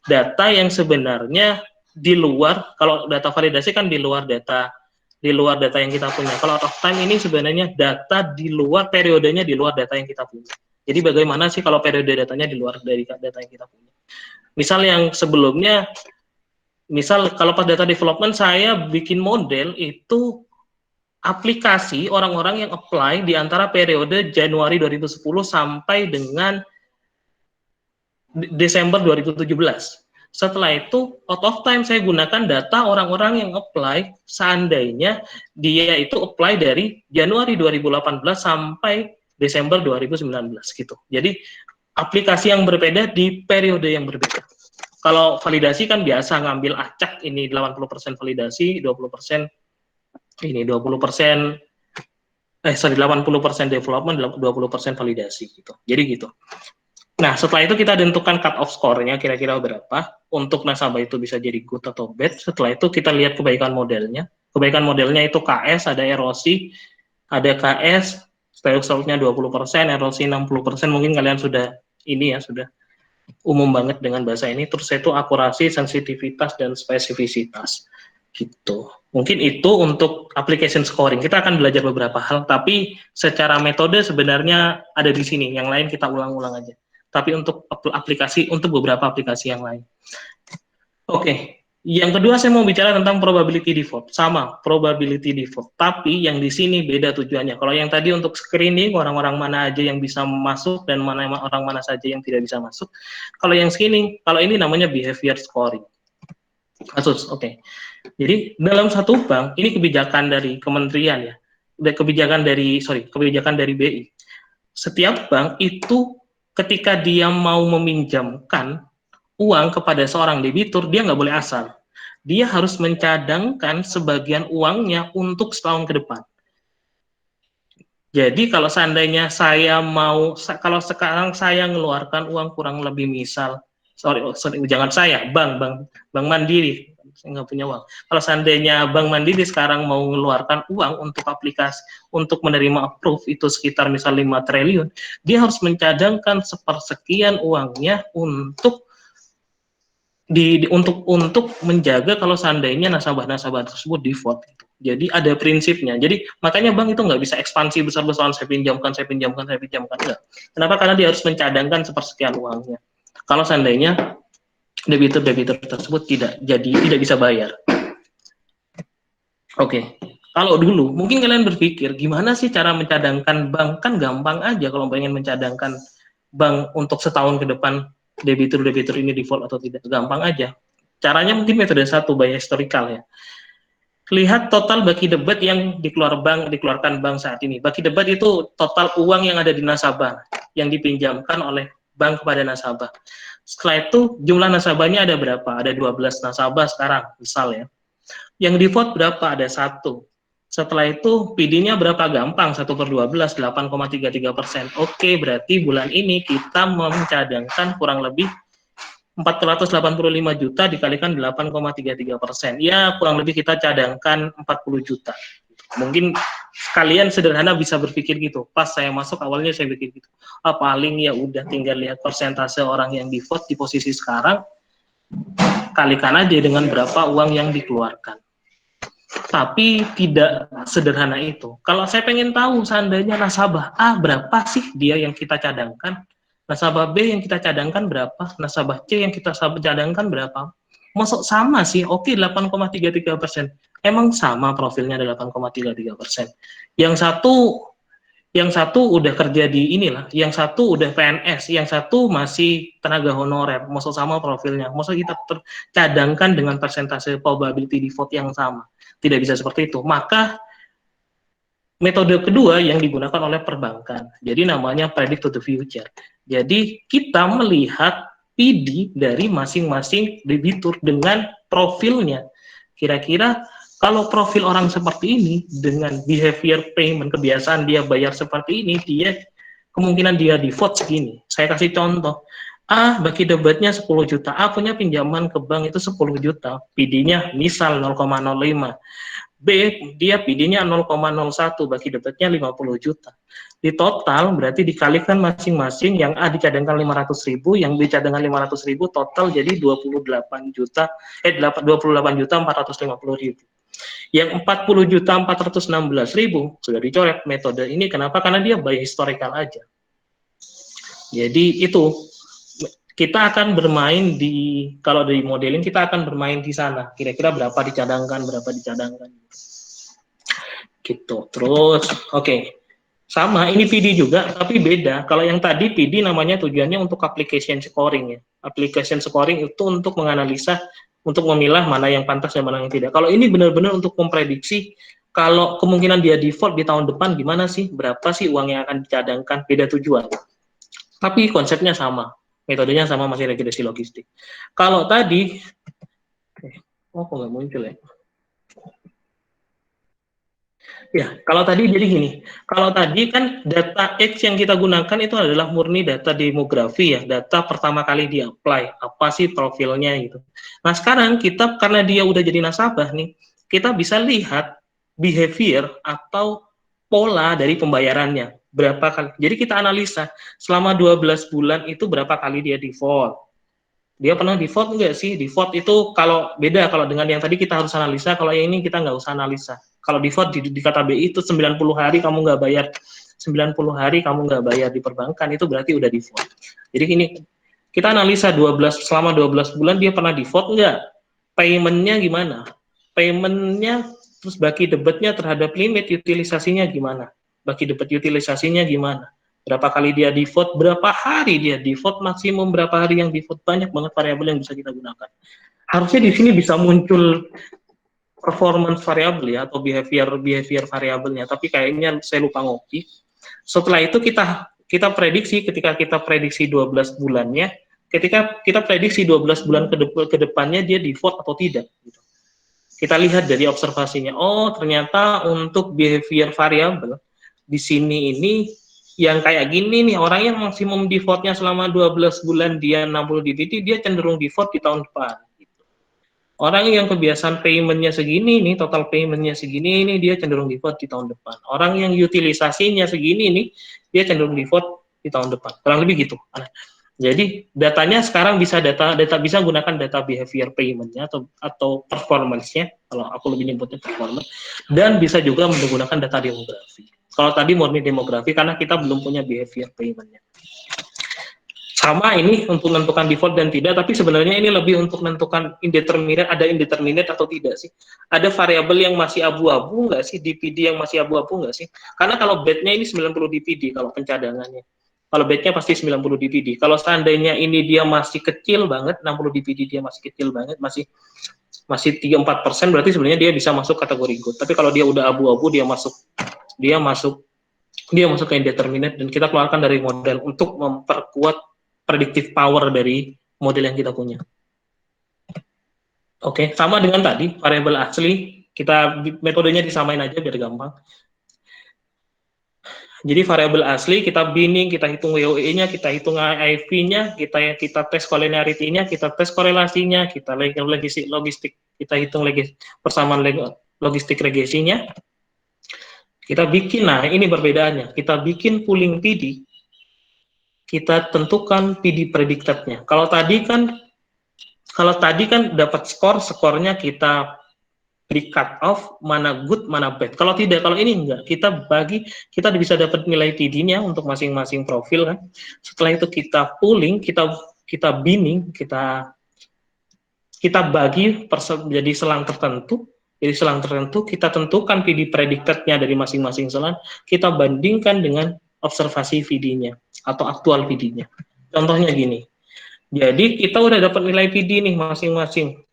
data yang sebenarnya di luar, kalau data validasi kan di luar data yang kita punya. Kalau out of time ini sebenarnya data di luar, periodenya di luar data yang kita punya. Jadi bagaimana sih kalau periode datanya di luar dari data yang kita punya. Misal yang sebelumnya, kalau pas data development saya bikin model itu aplikasi orang-orang yang apply di antara periode Januari 2010 sampai dengan Desember 2017. Setelah itu, out of time saya gunakan data orang-orang yang apply seandainya dia itu apply dari Januari 2018 sampai Desember 2019 gitu. Jadi aplikasi yang berbeda di periode yang berbeda. Kalau validasi kan biasa ngambil acak, ini 80% validasi, 80% 80% development, 20% validasi gitu. Jadi gitu. Nah, setelah itu kita tentukan cut off score-nya kira-kira berapa untuk nasabah itu bisa jadi good atau bad. Setelah itu kita lihat kebaikan modelnya. Kebaikan modelnya itu KS, ada erosi, ada KS, result-nya 20%, erosi 60%, mungkin kalian sudah umum banget dengan bahasa ini. Terus itu akurasi, sensitivitas, dan spesifisitas. Gitu. Mungkin itu untuk application scoring. Kita akan belajar beberapa hal, tapi secara metode sebenarnya ada di sini. Yang lain kita ulang-ulang aja. Tapi untuk beberapa aplikasi yang lain. Oke. Yang kedua saya mau bicara tentang probability default. Sama, probability default. Tapi yang di sini beda tujuannya. Kalau yang tadi untuk screening orang-orang mana aja yang bisa masuk dan orang mana saja yang tidak bisa masuk. Kalau yang screening, kalau ini namanya behavior scoring. Kasus, oke. Jadi dalam satu bank, ini kebijakan dari kementerian ya. Kebijakan dari BI. Setiap bank itu ketika dia mau meminjamkan uang kepada seorang debitur, dia nggak boleh asal. Dia harus mencadangkan sebagian uangnya untuk setahun ke depan. Jadi kalau seandainya kalau sekarang saya mengeluarkan uang kurang lebih misal, Bank Mandiri, saya nggak punya uang. Kalau seandainya Bank Mandiri sekarang mau mengeluarkan uang untuk aplikasi, untuk menerima approve itu sekitar misal 5 triliun, dia harus mencadangkan sepersekian uangnya untuk menjaga kalau seandainya nasabah-nasabah tersebut default. Jadi ada prinsipnya. Jadi makanya bank itu nggak bisa ekspansi besar-besaran saya pinjamkan. Enggak. Kenapa? Karena dia harus mencadangkan sepersekian uangnya. Kalau seandainya debitur tersebut tidak bisa bayar. Oke. Kalau dulu mungkin kalian berpikir gimana sih cara mencadangkan bank? Kan gampang aja kalau pengen mencadangkan bank untuk setahun ke depan debitur ini default atau tidak, gampang aja. Caranya mungkin metode 1 by historical ya. Lihat total baki debat yang dikeluarkan bank saat ini. Baki debat itu total uang yang ada di nasabah yang dipinjamkan oleh bank kepada nasabah. Setelah itu jumlah nasabahnya ada berapa? Ada 12 nasabah sekarang, misal ya. Yang default berapa? Ada 1. Setelah itu PD-nya berapa? Gampang, 1/12, 8,33%. Oke, berarti bulan ini kita mencadangkan kurang lebih 485 juta dikalikan 8,33%. Ya, kurang lebih kita cadangkan 40 juta. Mungkin kalian sederhana bisa berpikir gitu. Pas saya masuk awalnya saya pikir gitu. Paling ya udah tinggal lihat persentase orang yang default di posisi sekarang, kalikan aja dengan berapa uang yang dikeluarkan. Tapi tidak sederhana itu. Kalau saya pengen tahu seandainya nasabah A berapa sih dia yang kita cadangkan, nasabah B yang kita cadangkan berapa, nasabah C yang kita cadangkan berapa, masuk sama sih, oke 8,33%. Emang sama profilnya 8,33%. Yang satu udah kerja di inilah, yang satu udah PNS, yang satu masih tenaga honorer, masuk sama profilnya, masuk kita cadangkan dengan persentase probability default yang sama. Tidak bisa seperti itu. Maka metode kedua yang digunakan oleh perbankan, jadi namanya predict to the future. Jadi kita melihat PD dari masing-masing debitur dengan profilnya. Kira-kira kalau profil orang seperti ini dengan behavior payment, kebiasaan dia bayar seperti ini, dia kemungkinan dia default segini. Saya kasih contoh. A bagi debatnya 10 juta, A punya pinjaman ke bank itu 10 juta, PD-nya misal 0,05. B, dia PD-nya 0,01, bagi debatnya 50 juta. Di total berarti dikalikan masing-masing, yang A dicadangkan 500.000, yang B cadangkan 500.000, total jadi 28 juta 450.000. Yang 40 juta 416.000 sudah dicoret metode ini. Kenapa? Karena dia by historical aja. Jadi itu kita akan bermain di, kalau dari modeling kita akan bermain di sana. Kira-kira berapa dicadangkan, gitu. Terus, oke. Sama, ini PD juga, tapi beda. Kalau yang tadi PD namanya tujuannya untuk application scoring ya. Application scoring itu untuk menganalisa, untuk memilah mana yang pantas dan mana yang tidak. Kalau ini benar-benar untuk memprediksi kalau kemungkinan dia default di tahun depan gimana sih, berapa sih uang yang akan dicadangkan, beda tujuan. Tapi konsepnya sama. Metodenya sama, masih regresi logistik. Kalau tadi, kok nggak muncul ya? Ya, kalau tadi jadi gini, kalau tadi kan data X yang kita gunakan itu adalah murni data demografi ya, data pertama kali di apply, apa sih profilnya gitu. Nah sekarang kita, karena dia udah jadi nasabah nih, kita bisa lihat behavior atau pola dari pembayarannya. Berapa kali, jadi kita analisa selama 12 bulan itu berapa kali dia default. Dia pernah default enggak sih? Default itu kalau beda, kalau dengan yang tadi kita harus analisa, kalau yang ini kita nggak usah analisa. Kalau default di kata BI itu 90 hari kamu nggak bayar, 90 hari kamu nggak bayar di perbankan, itu berarti udah default. Jadi ini kita analisa selama 12 bulan dia pernah default enggak? Payment-nya gimana? Payment-nya, terus bagi debatnya terhadap limit utilisasinya gimana? Bagi debat utilisasinya gimana? Berapa kali dia default, berapa hari dia default, maksimum berapa hari yang default, banyak banget variabel yang bisa kita gunakan. Harusnya di sini bisa muncul performance variable ya, atau behavior variabelnya, tapi kayaknya saya lupa ngopi. Setelah itu kita prediksi, ketika kita prediksi 12 bulannya, ketika kita prediksi 12 bulan ke depannya dia default atau tidak. Gitu. Kita lihat dari observasinya, oh ternyata untuk behavior variable di sini ini yang kayak gini nih, orang yang maksimum defaultnya selama 12 bulan dia 60 DPD, dia cenderung default di tahun depan. Gitu. Orang yang kebiasaan paymentnya segini nih, total paymentnya segini nih, dia cenderung default di tahun depan. Orang yang utilisasinya segini nih, dia cenderung default di tahun depan. Kurang lebih gitu. Jadi datanya sekarang bisa bisa gunakan data behavior paymentnya atau performance-nya, kalau aku lebih nyebutnya performance, dan bisa juga menggunakan data demografi. Kalau tadi murni demografi karena kita belum punya behavior payment-nya. Sama ini untuk menentukan default dan tidak, tapi sebenarnya ini lebih untuk menentukan indeterminate, ada indeterminate atau tidak sih? Ada variabel yang masih abu-abu nggak sih? DPD yang masih abu-abu nggak sih? Karena kalau bed-nya ini 90 DPD kalau pencadangannya. Kalau baiknya pasti 90 DPD. Kalau seandainya ini dia masih kecil banget, 60 DPD dia masih kecil banget, masih 3-4%, berarti sebenarnya dia bisa masuk kategori good. Tapi kalau dia udah abu-abu, dia masuk ke indeterminate, dan kita keluarkan dari model untuk memperkuat predictive power dari model yang kita punya. Oke, sama dengan tadi, variabel asli, kita metodenya disamain aja biar gampang. Jadi variabel asli kita binning, kita hitung WOE-nya, kita hitung IV-nya, kita tes collinearity-nya, kita tes korelasinya, kita logistik, kita hitung persamaan logistik regresinya. Kita bikin, nah ini perbedaannya, kita bikin pooling PD, kita tentukan PD predicted-nya. Kalau tadi kan dapat skornya kita di cut off, mana good, mana bad. Kalau ini enggak, kita bisa dapat nilai PD-nya untuk masing-masing profil kan. Setelah itu kita pooling, kita binning, kita bagi jadi selang tertentu. Jadi selang tertentu kita tentukan PD predicted-nya dari masing-masing selang, kita bandingkan dengan observasi PD-nya atau aktual PD-nya. Contohnya gini. Jadi kita udah dapat nilai PD nih masing-masing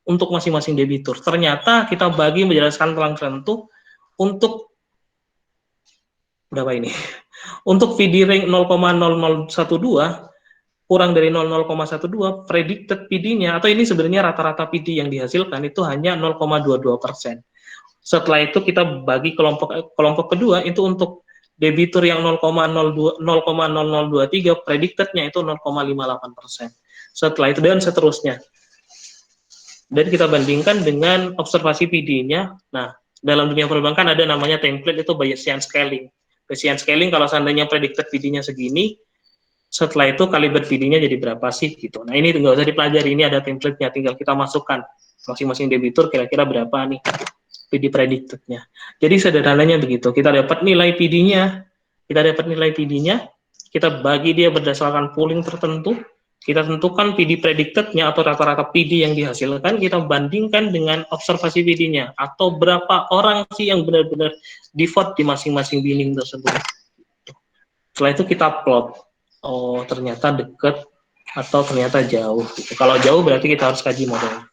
untuk masing-masing debitur. Ternyata kita bagi menjelaskan selang tertentu untuk berapa ini? Untuk PD rank 0,0012 kurang dari 0,12 predicted PD-nya, atau ini sebenarnya rata-rata PD yang dihasilkan itu hanya 0,22%. Setelah itu kita bagi kelompok kedua itu untuk debitur yang 0,0023 predicted-nya itu 0,58%. Setelah itu dan seterusnya. Dan kita bandingkan dengan observasi PD-nya. Nah, dalam dunia perbankan ada namanya template, itu Bayesian scaling. Bayesian scaling kalau seandainya predicted PD-nya segini, setelah itu kaliber PD-nya jadi berapa sih gitu. Nah, ini nggak usah dipelajari, ini ada template-nya, tinggal kita masukkan masing-masing debitur kira-kira berapa nih PD predicted-nya. Jadi sederhananya begitu, kita dapat nilai PD-nya, kita bagi dia berdasarkan pooling tertentu, kita tentukan PD predicted-nya atau rata-rata PD yang dihasilkan, kita bandingkan dengan observasi PD-nya, atau berapa orang sih yang benar-benar default di masing-masing binning tersebut. Setelah itu kita plot, oh ternyata dekat atau ternyata jauh. Kalau jauh berarti kita harus kaji model.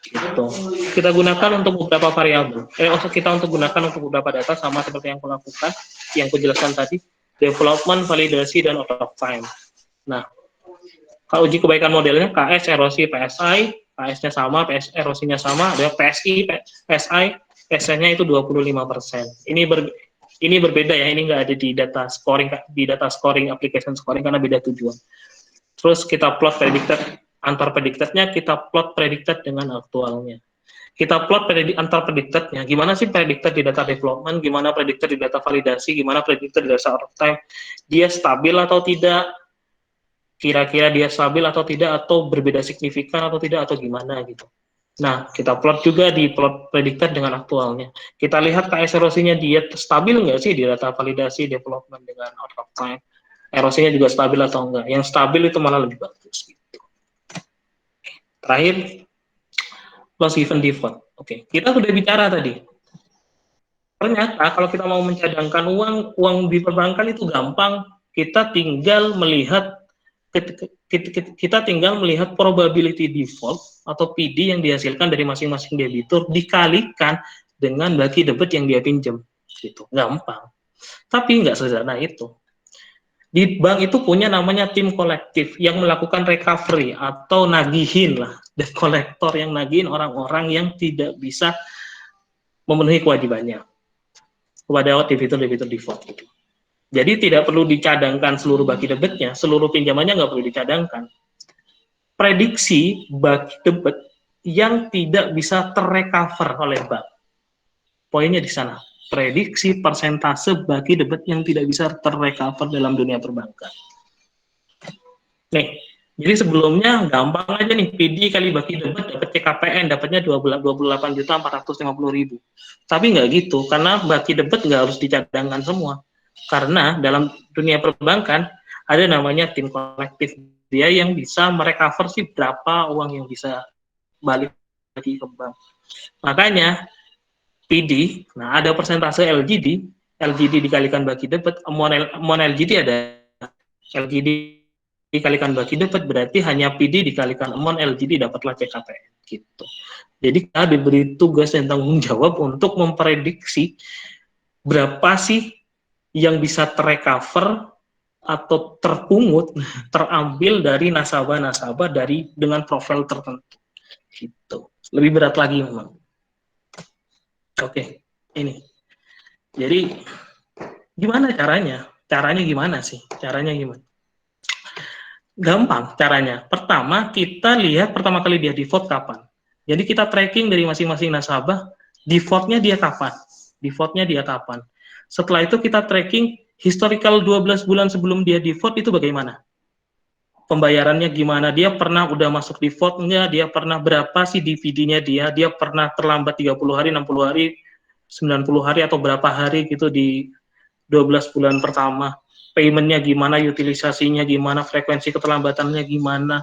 Gitu. Kita gunakan untuk beberapa variabel. Kita gunakan untuk beberapa data sama seperti yang aku lakukan, yang aku jelaskan tadi, development, validasi, dan out of time. Nah, kalau uji kebaikan modelnya KS, erosi, PSI, KS-nya sama, erosinya sama, ada PSI, PSI, PSI-nya itu 25%. Ini berbeda ya, ini nggak ada di data scoring, application scoring karena beda tujuan. Terus kita plot predicted, antar predicted-nya kita plot predicted dengan aktualnya. Kita plot antar predicted-nya, gimana sih predicted di data development, gimana predicted di data validasi, gimana predicted di data out of time, dia stabil atau tidak, kira-kira dia stabil atau tidak, atau berbeda signifikan atau tidak, atau gimana gitu. Nah, kita plot juga di plot predicted dengan aktualnya. Kita lihat KS erosinya dia stabil nggak sih di data validasi development dengan out of time. Erosinya juga stabil atau enggak. Yang stabil itu malah lebih bagus. Gitu. Terakhir, loss given default. Oke, kita sudah bicara tadi. Ternyata kalau kita mau mencadangkan uang di perbankan itu gampang. Kita tinggal melihat probability default atau PD yang dihasilkan dari masing-masing debitur dikalikan dengan bagi debit yang dia pinjam, gitu, gampang. Tapi nggak sederhana itu. Di bank itu punya namanya tim kolektif yang melakukan recovery atau nagihin lah, dan kolektor yang nagihin orang-orang yang tidak bisa memenuhi kewajibannya kepada debitur default. Gitu. Jadi tidak perlu dicadangkan seluruh bagi debitnya, seluruh pinjamannya nggak perlu dicadangkan. Prediksi bagi debit yang tidak bisa terrecover oleh bank. Poinnya di sana. Prediksi persentase bagi debit yang tidak bisa terrecover dalam dunia perbankan. Nih, jadi sebelumnya gampang aja nih, PD kali bagi debit dapat CKPN, dapatnya 28.450.000. Tapi nggak gitu, karena bagi debit nggak harus dicadangkan semua. Karena dalam dunia perbankan ada namanya tim kolektif, dia yang bisa merecover sih berapa uang yang bisa balik lagi ke bank. Makanya PD, nah ada persentase LGD LGD dikalikan bagi debit, amount LGD ada LGD dikalikan bagi debit, berarti hanya PD dikalikan amount LGD, dapatlah CKPN gitu. Jadi kita diberi tugas dan tanggung jawab untuk memprediksi berapa sih yang bisa terrecover atau terpungut, terambil dari nasabah-nasabah dengan profil tertentu gitu. Lebih berat lagi memang. Oke, ini. Jadi gimana caranya? Caranya gimana sih? Caranya gimana? Gampang caranya. Pertama, kita lihat pertama kali dia default kapan. Jadi kita tracking dari masing-masing nasabah, defaultnya dia kapan. Defaultnya dia kapan. Setelah itu kita tracking historical 12 bulan sebelum dia default itu bagaimana. Pembayarannya gimana, dia pernah udah masuk defaultnya, dia pernah berapa sih DVD-nya dia pernah terlambat 30 hari, 60 hari, 90 hari, atau berapa hari gitu di 12 bulan pertama. Payment-nya gimana, utilisasinya gimana, frekuensi keterlambatannya gimana,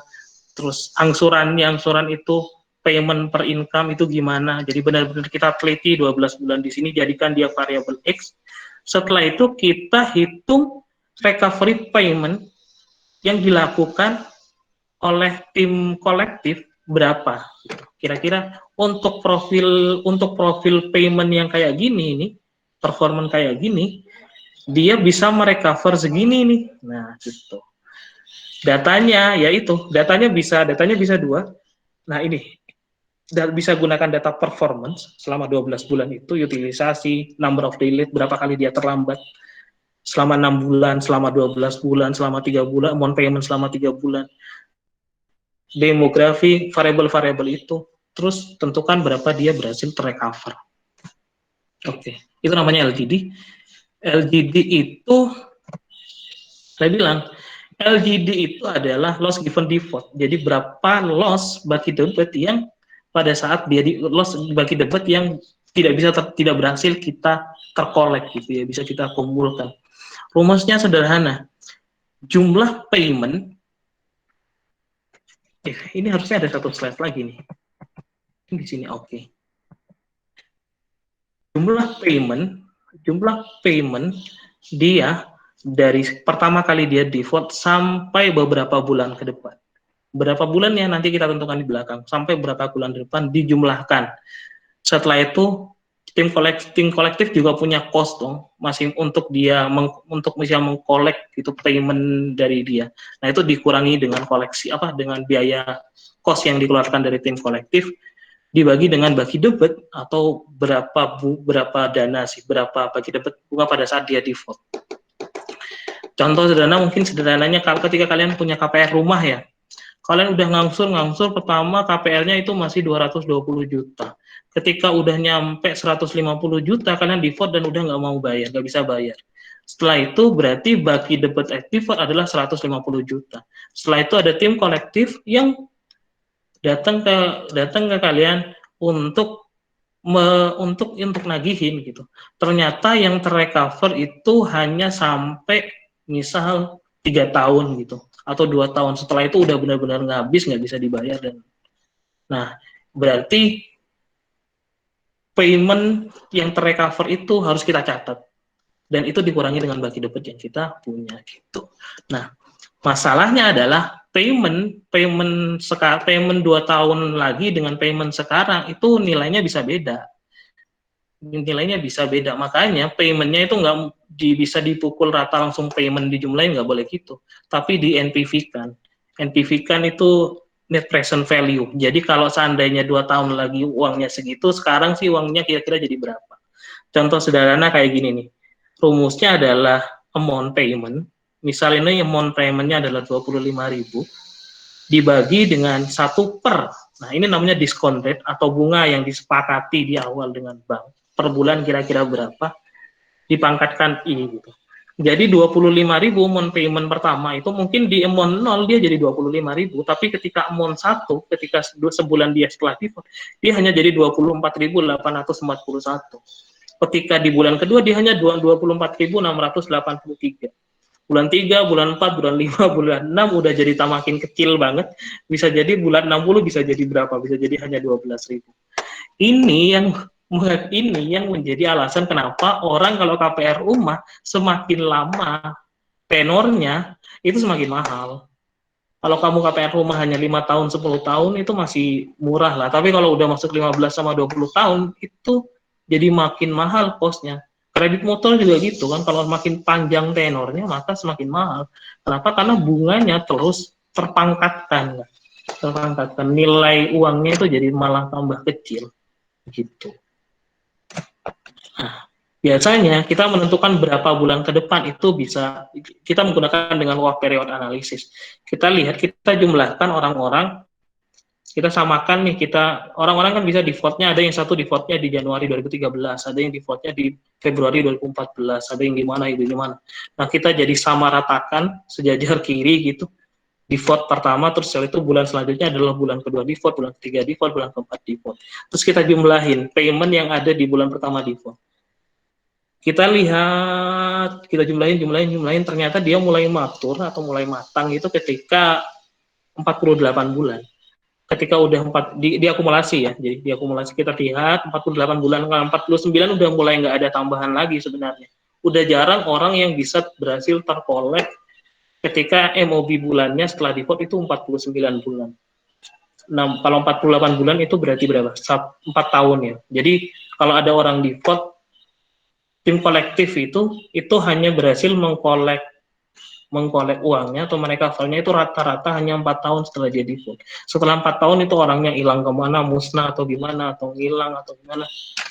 terus angsuran itu payment per income itu gimana. Jadi benar-benar kita teliti 12 bulan di sini, jadikan dia variable X. Setelah itu kita hitung recovery payment yang dilakukan oleh tim kolektif berapa. Kira-kira untuk profil payment yang kayak gini ini, performance kayak gini, dia bisa merecover segini nih. Nah, gitu. Datanya bisa dua. Nah, ini bisa gunakan data performance selama 12 bulan itu, utilisasi, number of delay, berapa kali dia terlambat, selama 6 bulan, selama 12 bulan, selama 3 bulan, amount payment selama 3 bulan, demografi, variabel-variabel itu, terus tentukan berapa dia berhasil terrecover. Oke, itu namanya LGD. LGD itu, saya bilang, LGD itu adalah loss given default. Jadi berapa loss bagi debit yang pada saat dia loss bagi debit yang tidak berhasil kita terkolek gitu ya, bisa kita kumpulkan. Rumusnya sederhana. Jumlah payment, ini harusnya ada satu slide lagi nih. Di sini oke. Jumlah payment dia dari pertama kali dia default sampai beberapa bulan ke depan. Berapa bulannya nanti kita tentukan di belakang. Sampai berapa bulan ke depan dijumlahkan. Setelah itu tim kolektif juga punya cost dong, masing untuk bisa mengkolek itu payment dari dia. Nah, itu dikurangi dengan dengan biaya cost yang dikeluarkan dari tim kolektif, dibagi dengan bagi debit atau berapa dana sih, berapa bagi debit bunga pada saat dia default. Contoh sederhananya ketika kalian punya KPR rumah ya, kalian udah ngangsur pertama KPR-nya itu masih 220 juta. Ketika udah nyampe 150 juta, kalian default dan udah nggak bisa bayar. Setelah itu berarti bagi debit default adalah 150 juta. Setelah itu ada tim kolektif yang datang ke kalian untuk nagihin gitu. Ternyata yang terrecover itu hanya sampai misal 3 tahun gitu atau 2 tahun. Setelah itu udah benar-benar nggak bisa dibayar. Nah, berarti payment yang terrecover itu harus kita catat, dan itu dikurangi dengan bagi debit yang kita punya gitu. Nah, masalahnya adalah payment 2 tahun lagi dengan payment sekarang itu nilainya bisa beda. Makanya paymentnya itu nggak bisa dipukul rata langsung payment dijumlahin, nggak boleh gitu, tapi di NPV-kan. NPV-kan itu net present value. Jadi kalau seandainya 2 tahun lagi uangnya segitu, sekarang sih uangnya kira-kira jadi berapa. Contoh sederhana kayak gini nih. Rumusnya adalah amount payment. Misalnya ini amount payment-nya adalah 25.000 dibagi dengan 1 per. Nah, ini namanya discount rate atau bunga yang disepakati di awal dengan bank. Per bulan kira-kira berapa, dipangkatkan I gitu. Jadi 25.000 amount payment pertama itu mungkin di amount 0 dia jadi 25.000, tapi ketika amount 1, ketika sebulan dia setelah default, dia hanya jadi 24.841. Ketika di bulan kedua dia hanya 24.683. Bulan 3, bulan 4, bulan 5, bulan 6 udah jadi makin kecil banget. Bisa jadi bulan 60 bisa jadi berapa? Bisa jadi hanya 12.000. Ini yang Ini yang menjadi alasan kenapa orang kalau KPR rumah semakin lama tenornya itu semakin mahal. Kalau kamu KPR rumah hanya 5 tahun, 10 tahun itu masih murah lah. Tapi kalau udah masuk 15 sama 20 tahun itu jadi makin mahal kosnya. Kredit motor juga gitu kan, kalau makin panjang tenornya maka semakin mahal. Kenapa? Karena bunganya terus terpangkatkan. Terpangkatkan. Nilai uangnya itu jadi malah tambah kecil. Gitu. Nah, biasanya kita menentukan berapa bulan ke depan itu bisa kita menggunakan dengan work period analysis. Kita lihat, kita jumlahkan orang-orang, kita samakan nih, kita orang-orang kan bisa defaultnya, ada yang satu defaultnya di Januari 2013, ada yang defaultnya di Februari 2014, ada yang gimana itu gimana. Nah, kita jadi sama ratakan sejajar kiri gitu. Default pertama, terus setelah itu bulan selanjutnya adalah bulan kedua default, bulan ketiga default, bulan keempat default. Terus kita jumlahin payment yang ada di bulan pertama default. Kita lihat, kita jumlahin, ternyata dia mulai matur atau mulai matang itu ketika 48 bulan. Ketika udah diakumulasi ya, jadi diakumulasi kita lihat 48 bulan, 49 udah mulai nggak ada tambahan lagi sebenarnya. Udah jarang orang yang bisa berhasil terkolek ketika MOB bulannya setelah default itu 49 bulan. Nah, kalau 48 bulan itu berarti berapa? 4 tahun ya. Jadi kalau ada orang default, tim kolektif itu hanya berhasil mengkolek uangnya atau merecovernya itu rata-rata hanya 4 tahun setelah dia default. Setelah 4 tahun itu orangnya hilang kemana, musnah atau gimana, atau hilang atau gimana,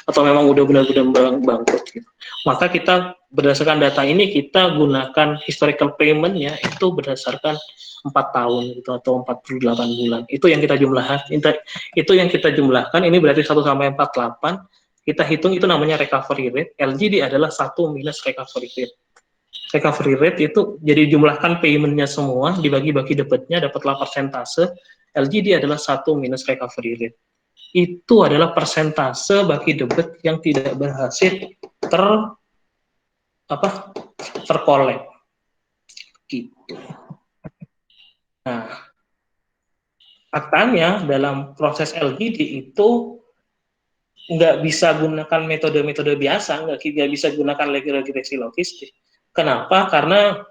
atau memang udah benar-benar bangkrut gitu. Maka kita berdasarkan data ini kita gunakan historical payment-nya itu berdasarkan 4 tahun gitu atau 48 bulan. Itu yang kita jumlahkan. Itu yang kita jumlahkan, ini berarti 1 sampai 48. Kita hitung itu namanya recovery rate. LGD adalah 1 minus recovery rate. Recovery rate itu jadi jumlahkan payment-nya semua, dibagi-bagi debitnya, dapatlah persentase. LGD adalah 1 minus recovery rate. Itu adalah persentase bagi debit yang tidak berhasil terkolek. Gitu. Nah, faktanya dalam proses LGD itu nggak bisa gunakan metode-metode biasa, nggak bisa gunakan regresi logistik. Kenapa? Karena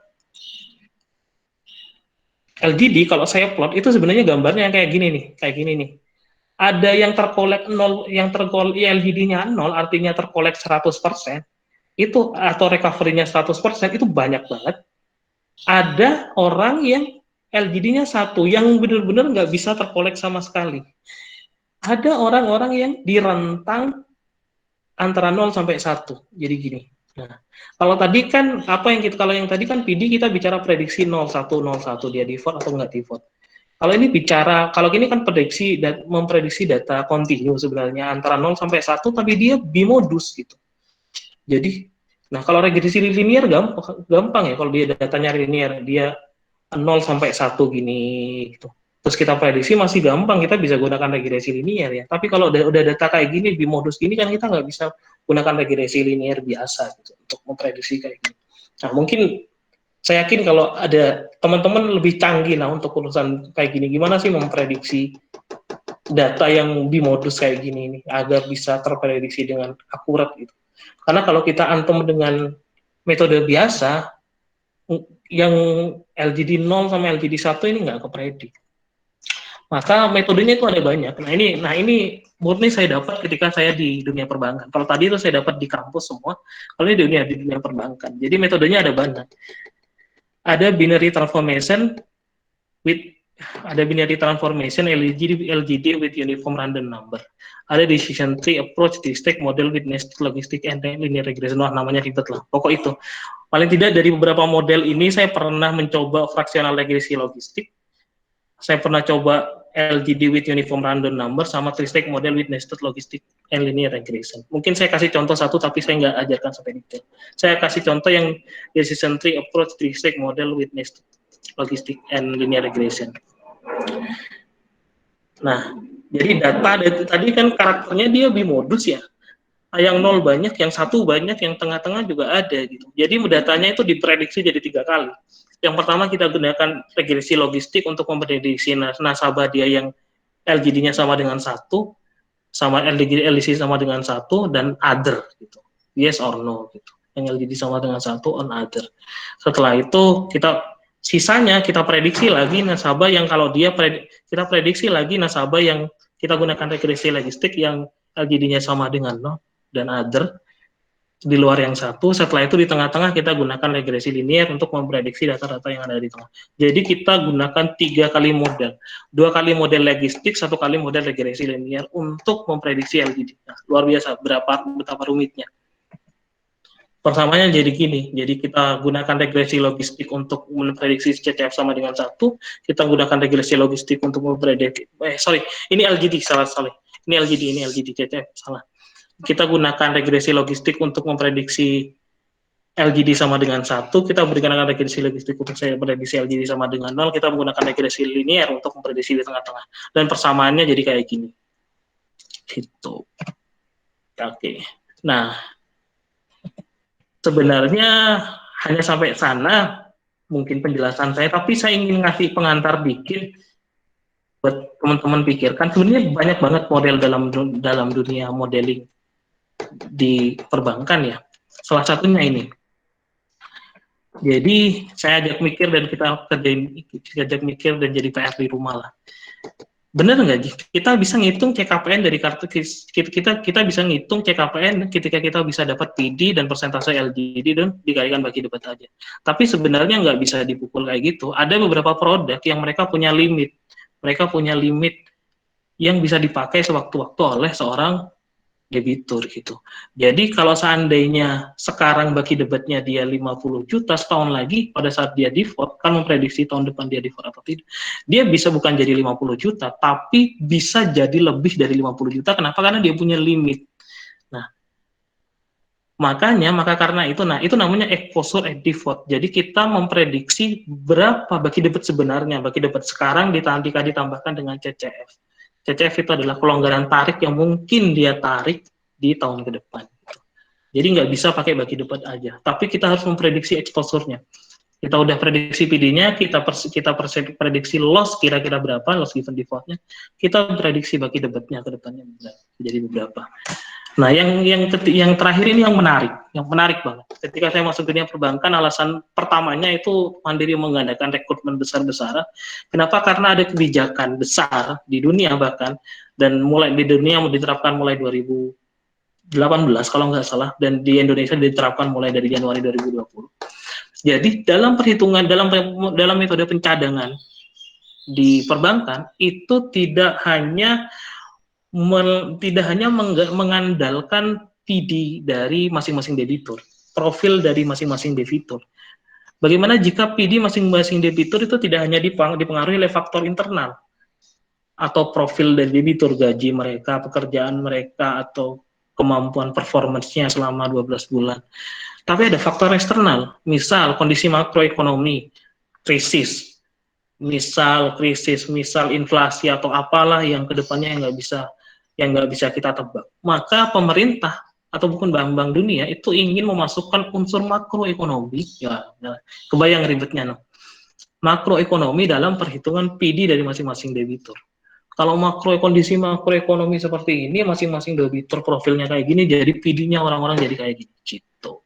LGD kalau saya plot itu sebenarnya gambarnya kayak gini nih. Ada yang terkolek 0, yang terkolek LGD-nya 0 artinya terkolek 100%. Itu atau recovery-nya 100% itu banyak banget. Ada orang yang LGD-nya 1 yang benar-benar nggak bisa terkolek sama sekali. Ada orang-orang yang di rentang antara 0 sampai 1. Jadi gini. Nah, kalau tadi kan kalau yang tadi kan PD kita bicara prediksi 01 dia default atau nggak default. Kalau ini kan memprediksi data kontinu sebenarnya antara 0 sampai 1 tapi dia bimodus gitu. Jadi, nah kalau regresi linear gampang ya, kalau dia datanya linear, dia 0 sampai 1 gini gitu. Terus kita prediksi masih gampang, kita bisa gunakan regresi linear ya. Tapi kalau udah data kayak gini, bimodus gini kan kita nggak bisa gunakan regresi linear biasa gitu, untuk memprediksi kayak gini. Nah mungkin saya yakin kalau ada teman-teman lebih canggih lah untuk urusan kayak gini, gimana sih memprediksi data yang bimodus kayak gini ini agar bisa terprediksi dengan akurat gitu. Karena kalau kita antem dengan metode biasa, yang LGD 0 sama LGD 1 ini nggak kepredik. Maka metodenya itu ada banyak. Nah ini murni saya dapat ketika saya di dunia perbankan. Kalau tadi itu saya dapat di kampus semua, kalau ini di dunia perbankan. Jadi metodenya ada banyak. Ada binary transformation LGD with uniform random number. Ada decision tree approach, district model with nested logistic and linear regression. Wah, namanya ribet lah. Pokok itu. Paling tidak dari beberapa model ini saya pernah mencoba fraksional regresi logistik. Saya pernah coba LGD with uniform random number sama three-stage model with nested logistic and linear regression. Mungkin saya kasih contoh satu, tapi saya nggak ajarkan sampai detail. Saya kasih contoh yang decision tree approach, three-stage model with nested logistic and linear regression. Nah, jadi data tadi kan karakternya dia bimodus ya. Yang 0 banyak, yang 1 banyak, yang tengah-tengah juga ada gitu. Jadi datanya itu diprediksi jadi 3 kali. Yang pertama kita gunakan regresi logistik untuk memprediksi nasabah dia yang LGD-nya sama dengan 1. sama LDC sama dengan 1 dan other gitu. Yes or no gitu. Yang LGD sama dengan 1 on other. Setelah itu sisanya kita prediksi lagi nasabah yang kalau kita prediksi lagi nasabah yang kita gunakan regresi logistik yang LGD-nya sama dengan 0 dan other di luar yang 1. Setelah itu di tengah-tengah kita gunakan regresi linear untuk memprediksi data-data yang ada di tengah. Jadi kita gunakan 3 kali model, 2 kali model logistik, 1 kali model regresi linear untuk memprediksi LGD. Nah, luar biasa betapa rumitnya. Pertamanya jadi gini, jadi kita gunakan regresi logistik untuk memprediksi CCF sama dengan 1, kita gunakan regresi logistik untuk memprediksi, ini LGD, ini LGD, CCF, salah. Kita gunakan regresi logistik untuk memprediksi LGD sama dengan 1, kita berikan regresi logistik untuk memprediksi LGD sama dengan 0, kita menggunakan regresi linear untuk memprediksi di tengah-tengah. Dan persamaannya jadi kayak gini. Gitu. Oke. Nah, sebenarnya hanya sampai sana mungkin penjelasan saya, tapi saya ingin ngasih pengantar dikit buat teman-teman pikirkan. Sebenarnya banyak banget model dalam dunia modeling di perbankan ya. Salah satunya ini. Jadi saya ajak mikir dan kita ajak mikir dan jadi PR di rumah lah. Benar nggak? Kita bisa ngitung CKPN dari kartu kita bisa ngitung CKPN ketika kita bisa dapat PD dan persentase LGD dan dikalikan bagi debat aja. Tapi sebenarnya nggak bisa dipukul kayak gitu. Ada beberapa produk yang mereka punya limit. Mereka punya limit yang bisa dipakai sewaktu-waktu oleh seorang debitur gitu. Jadi kalau seandainya sekarang bagi debatnya dia 50 juta, setahun lagi pada saat dia default, kan memprediksi tahun depan dia default atau tidak, dia bisa bukan jadi 50 juta, tapi bisa jadi lebih dari 50 juta. Kenapa? Karena dia punya limit. Nah, maka karena itu, itu namanya exposure at default. Jadi kita memprediksi berapa bagi debat sebenarnya, bagi debat sekarang ditambahkan dengan CCF. CCF itu adalah pelonggaran tarik yang mungkin dia tarik di tahun ke depan. Jadi nggak bisa pakai bagi debat aja. Tapi kita harus memprediksi exposure-nya. Kita udah prediksi PD-nya, kita prediksi loss kira-kira berapa, loss given default-nya. Kita prediksi bagi debatnya ke depannya jadi beberapa. Nah, yang terakhir ini yang menarik banget. Ketika saya masuk dunia perbankan, alasan pertamanya itu Mandiri menggandakan rekrutmen besar-besaran. Kenapa? Karena ada kebijakan besar di dunia bahkan, dan mulai di dunia diterapkan mulai 2018 kalau nggak salah, dan di Indonesia diterapkan mulai dari Januari 2020. Jadi dalam perhitungan, dalam metode pencadangan di perbankan itu tidak hanya mengandalkan PD dari masing-masing debitur, profil dari masing-masing debitur. Bagaimana jika PD masing-masing debitur itu tidak hanya dipengaruhi oleh faktor internal atau profil dari debitur, gaji mereka, pekerjaan mereka, atau kemampuan performance-nya selama 12 bulan. Tapi ada faktor eksternal, misal kondisi makroekonomi, krisis, misal inflasi atau apalah yang kedepannya yang nggak bisa kita tebak. Maka pemerintah atau bukan bank dunia itu ingin memasukkan unsur makroekonomi, ya kebayang ribetnya, makroekonomi dalam perhitungan PD dari masing-masing debitur. Kalau kondisi makroekonomi seperti ini, masing-masing debitur profilnya kayak gini, jadi PD-nya orang-orang jadi kayak gitu.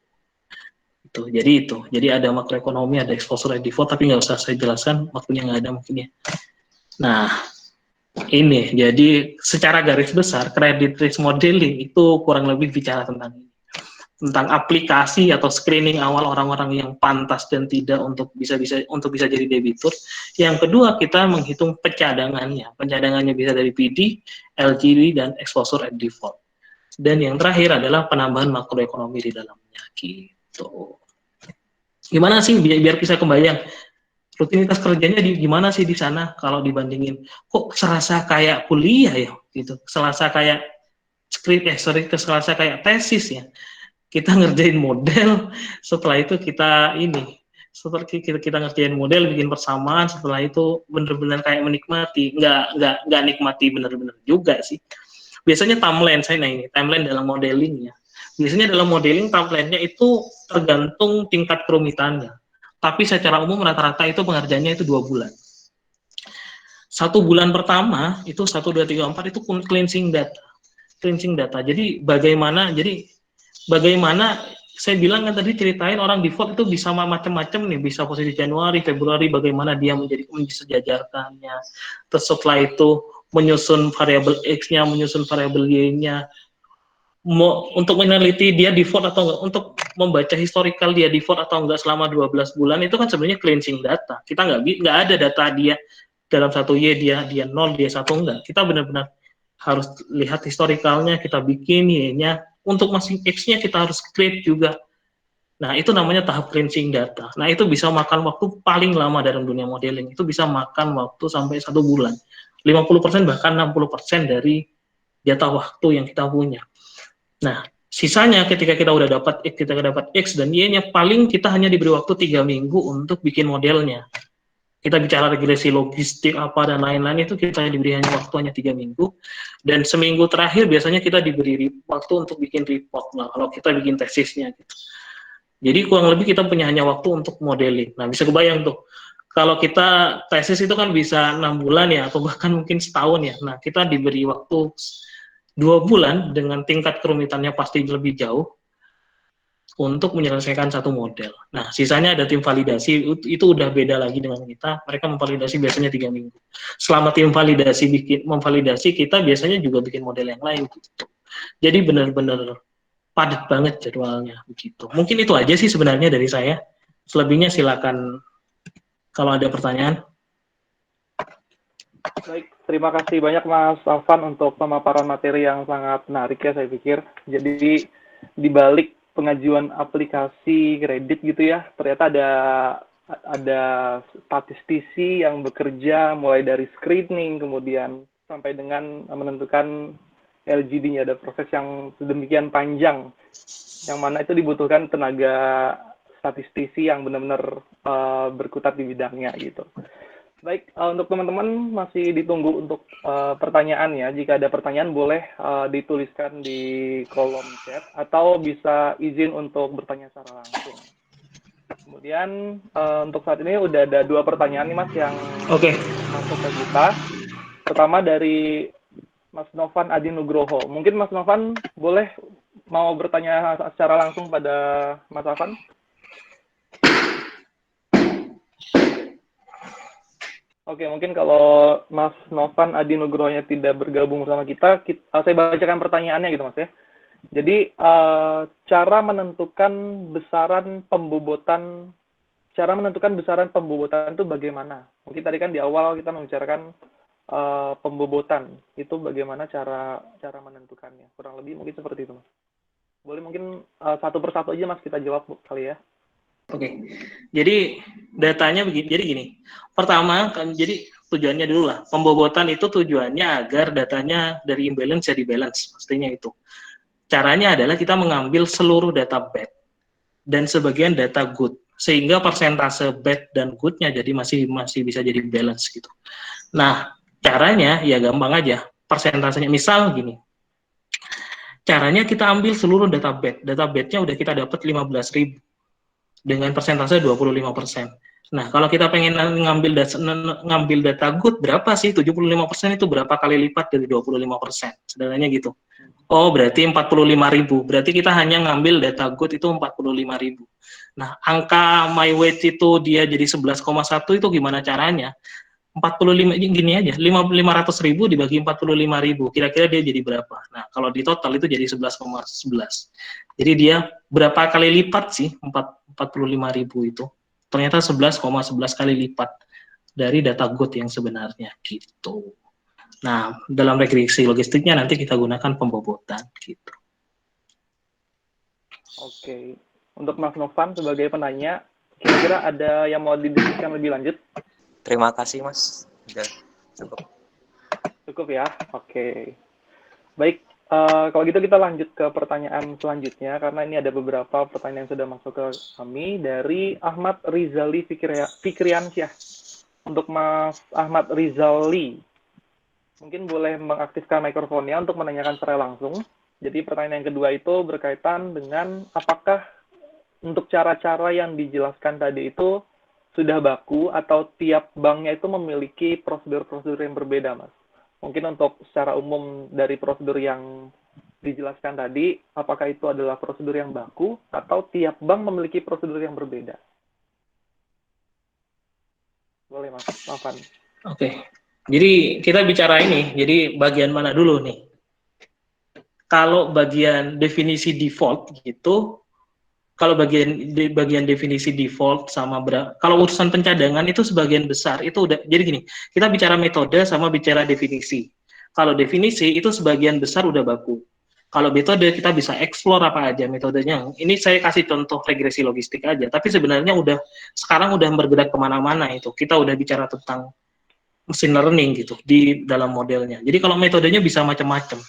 Jadi ada makroekonomi, ada exposure at default, tapi nggak usah saya jelaskan, waktunya nggak ada mungkin ya. Nah, ini jadi secara garis besar credit risk modeling itu kurang lebih bicara tentang aplikasi atau screening awal orang-orang yang pantas dan tidak untuk bisa jadi debitur. Yang kedua, kita menghitung pencadangannya bisa dari PD, LGD, dan exposure at default. Dan yang terakhir adalah penambahan makroekonomi di dalamnya gitu. Gimana sih biar bisa kebayang rutinitas kerjanya gimana sih di sana kalau dibandingin, kok serasa kayak kuliah ya gitu, serasa kayak serasa kayak tesis ya. Kita ngerjain model, setelah itu kita ngerjain model, bikin persamaan, setelah itu bener-bener kayak menikmati, nggak nikmati bener-bener juga sih. Biasanya timeline dalam modeling ya. Biasanya dalam modeling timeline-nya itu tergantung tingkat kerumitannya. Tapi secara umum rata-rata itu pengerjaannya itu 2 bulan. 1 bulan pertama itu 1, 2, 3, 4 itu cleansing data. cleansing data. Jadi bagaimana saya bilang kan tadi ceritain orang default itu bisa macam-macam nih, bisa posisi Januari, Februari, bagaimana dia mensejajarkannya. Terus setelah itu menyusun variabel X-nya, menyusun variabel Y-nya, untuk meneliti dia default atau enggak, untuk membaca historical dia default atau enggak selama 12 bulan, itu kan sebenarnya cleansing data. Kita nggak ada data dia dalam satu Y dia 0, dia 1, enggak. Kita benar-benar harus lihat historicalnya, kita bikin Y-nya. Untuk masing X-nya kita harus create juga. Nah, itu namanya tahap cleansing data. Nah, itu bisa makan waktu paling lama dalam dunia modeling. Itu bisa makan waktu sampai 1 bulan. 50% bahkan 60% dari data waktu yang kita punya. Nah, sisanya ketika kita udah dapat X dan Y-nya, paling kita hanya diberi waktu 3 minggu untuk bikin modelnya. Kita bicara regresi logistik apa dan lain-lain, itu kita diberi hanya waktu hanya 3 minggu, dan seminggu terakhir biasanya kita diberi waktu untuk bikin report lah kalau kita bikin tesisnya gitu. Jadi kurang lebih kita punya hanya waktu untuk modeling. Nah, bisa kebayang tuh kalau kita tesis itu kan bisa 6 bulan ya, atau bahkan mungkin setahun ya. Nah, kita diberi waktu 2 bulan dengan tingkat kerumitannya pasti lebih jauh untuk menyelesaikan satu model. Nah, sisanya ada tim validasi, itu udah beda lagi dengan kita. Mereka memvalidasi biasanya 3 minggu. Selama tim validasi memvalidasi, kita biasanya juga bikin model yang lain gitu. Jadi benar-benar padat banget jadwalnya begitu. Mungkin itu aja sih sebenarnya dari saya. Selebihnya silakan kalau ada pertanyaan. Baik, terima kasih banyak Mas Alvan untuk pemaparan materi yang sangat menarik ya saya pikir. Jadi di balik pengajuan aplikasi kredit gitu ya, ternyata ada statistisi yang bekerja mulai dari screening kemudian sampai dengan menentukan LGD-nya. Ada proses yang sedemikian panjang yang mana itu dibutuhkan tenaga statistisi yang benar-benar berkutat di bidangnya gitu. Baik, untuk teman-teman masih ditunggu untuk pertanyaan ya. Jika ada pertanyaan boleh dituliskan di kolom chat atau bisa izin untuk bertanya secara langsung. Kemudian untuk saat ini udah ada 2 pertanyaan nih Mas yang masuk ke kita. Pertama dari Mas Novan Adi Nugroho. Mungkin Mas Novan boleh mau bertanya secara langsung pada Mas Alvan? Oke, mungkin kalau Mas Novan Adi Nugrohonya tidak bergabung bersama kita, saya bacakan pertanyaannya gitu Mas ya. Jadi cara menentukan besaran pembobotan itu bagaimana? Mungkin tadi kan di awal kita membicarakan pembobotan, itu bagaimana cara menentukannya? Kurang lebih mungkin seperti itu Mas. Boleh mungkin satu persatu aja Mas kita jawab kali ya. Oke, jadi datanya begini. Jadi gini, pertama kan jadi tujuannya dulu lah. Pembobotan itu tujuannya agar datanya dari imbalance jadi balance, pastinya itu. Caranya adalah kita mengambil seluruh data bad dan sebagian data good, sehingga persentase bad dan good-nya jadi masih bisa jadi balance gitu. Nah, caranya ya gampang aja. Persentasenya misal gini. Caranya kita ambil seluruh data bad. Data bad-nya udah kita dapat 15.000. Dengan persentase 25%. Nah, kalau kita pengen ngambil data good, berapa sih? 75% itu berapa kali lipat dari 25%? Sederhananya gitu. Oh, berarti 45.000. Berarti kita hanya ngambil data good itu 45.000. Nah, angka my weight itu dia jadi 11,1 itu gimana caranya? 45 gini aja, 500.000 dibagi 45.000, kira-kira dia jadi berapa? Nah, kalau di total itu jadi 11,11. Jadi dia berapa kali lipat sih 45.000 itu? Ternyata 11,11 kali lipat dari data good yang sebenarnya gitu. Nah, dalam regresi logistiknya nanti kita gunakan pembobotan gitu. Oke, untuk Mas Novan sebagai penanya, kira-kira ada yang mau didiskusikan lebih lanjut? Terima kasih, Mas. Sudah cukup. Cukup ya? Oke. Baik, kalau gitu kita lanjut ke pertanyaan selanjutnya, karena ini ada beberapa pertanyaan yang sudah masuk ke kami dari Ahmad Rizali Fikriansyah. Untuk Mas Ahmad Rizali, mungkin boleh mengaktifkan mikrofonnya untuk menanyakan secara langsung. Jadi pertanyaan yang kedua itu berkaitan dengan apakah untuk cara-cara yang dijelaskan tadi itu sudah baku atau tiap banknya itu memiliki prosedur-prosedur yang berbeda, Mas? Mungkin untuk secara umum dari prosedur yang dijelaskan tadi, apakah itu adalah prosedur yang baku atau tiap bank memiliki prosedur yang berbeda? Boleh, Mas Alvan. Oke. Jadi kita bicara ini, jadi bagian mana dulu nih? Kalau bagian definisi default gitu, kalau bagian definisi default sama kalau urusan pencadangan itu sebagian besar itu udah, jadi gini, kita bicara metode sama bicara definisi. Kalau definisi itu sebagian besar udah baku. Kalau metode kita bisa explore apa aja metodenya. Ini saya kasih contoh regresi logistik aja, tapi sebenarnya sekarang udah bergerak kemana-mana itu. Kita udah bicara tentang machine learning gitu di dalam modelnya. Jadi kalau metodenya bisa macam-macam.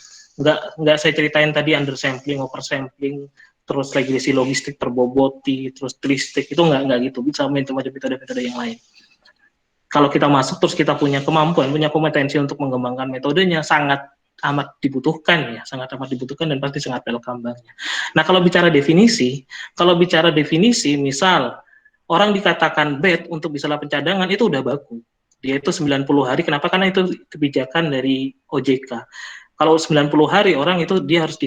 Nggak saya ceritain tadi undersampling, oversampling, terus regresi logistik terboboti, terus tristic, itu nggak gitu. Bisa macam-macam metode-metode yang lain. Kalau kita masuk terus kita punya kemampuan, punya kompetensi untuk mengembangkan metodenya, sangat amat dibutuhkan ya, sangat amat dibutuhkan dan pasti sangat welcome banknya. Nah kalau bicara definisi, misal orang dikatakan bad untuk misalnya pencadangan itu udah baku. Dia itu 90 hari, kenapa? Karena itu kebijakan dari OJK. Kalau 90 hari orang itu dia harus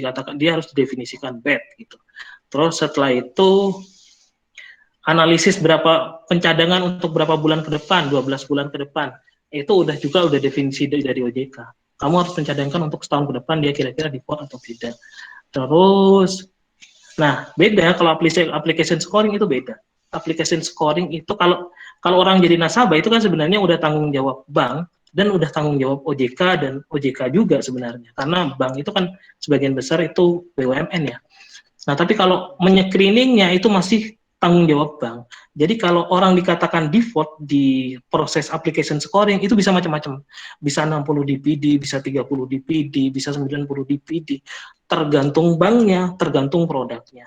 didefinisikan bad gitu. Terus setelah itu analisis berapa pencadangan untuk berapa bulan ke depan, 12 bulan ke depan. Itu udah definisi dari OJK. Kamu harus mencadangkan untuk setahun ke depan dia kira-kira default atau tidak. Terus, nah beda kalau application scoring itu beda. Application scoring itu kalau orang jadi nasabah itu kan sebenarnya udah tanggung jawab bank dan udah tanggung jawab OJK dan OJK juga sebenarnya. Karena bank itu kan sebagian besar itu BUMN ya. Nah tapi kalau menycreeningnya itu masih tanggung jawab bank. Jadi kalau orang dikatakan default di proses application scoring itu bisa macam-macam. Bisa 60 DPD, bisa 30 DPD, bisa 90 DPD. Tergantung banknya, tergantung produknya.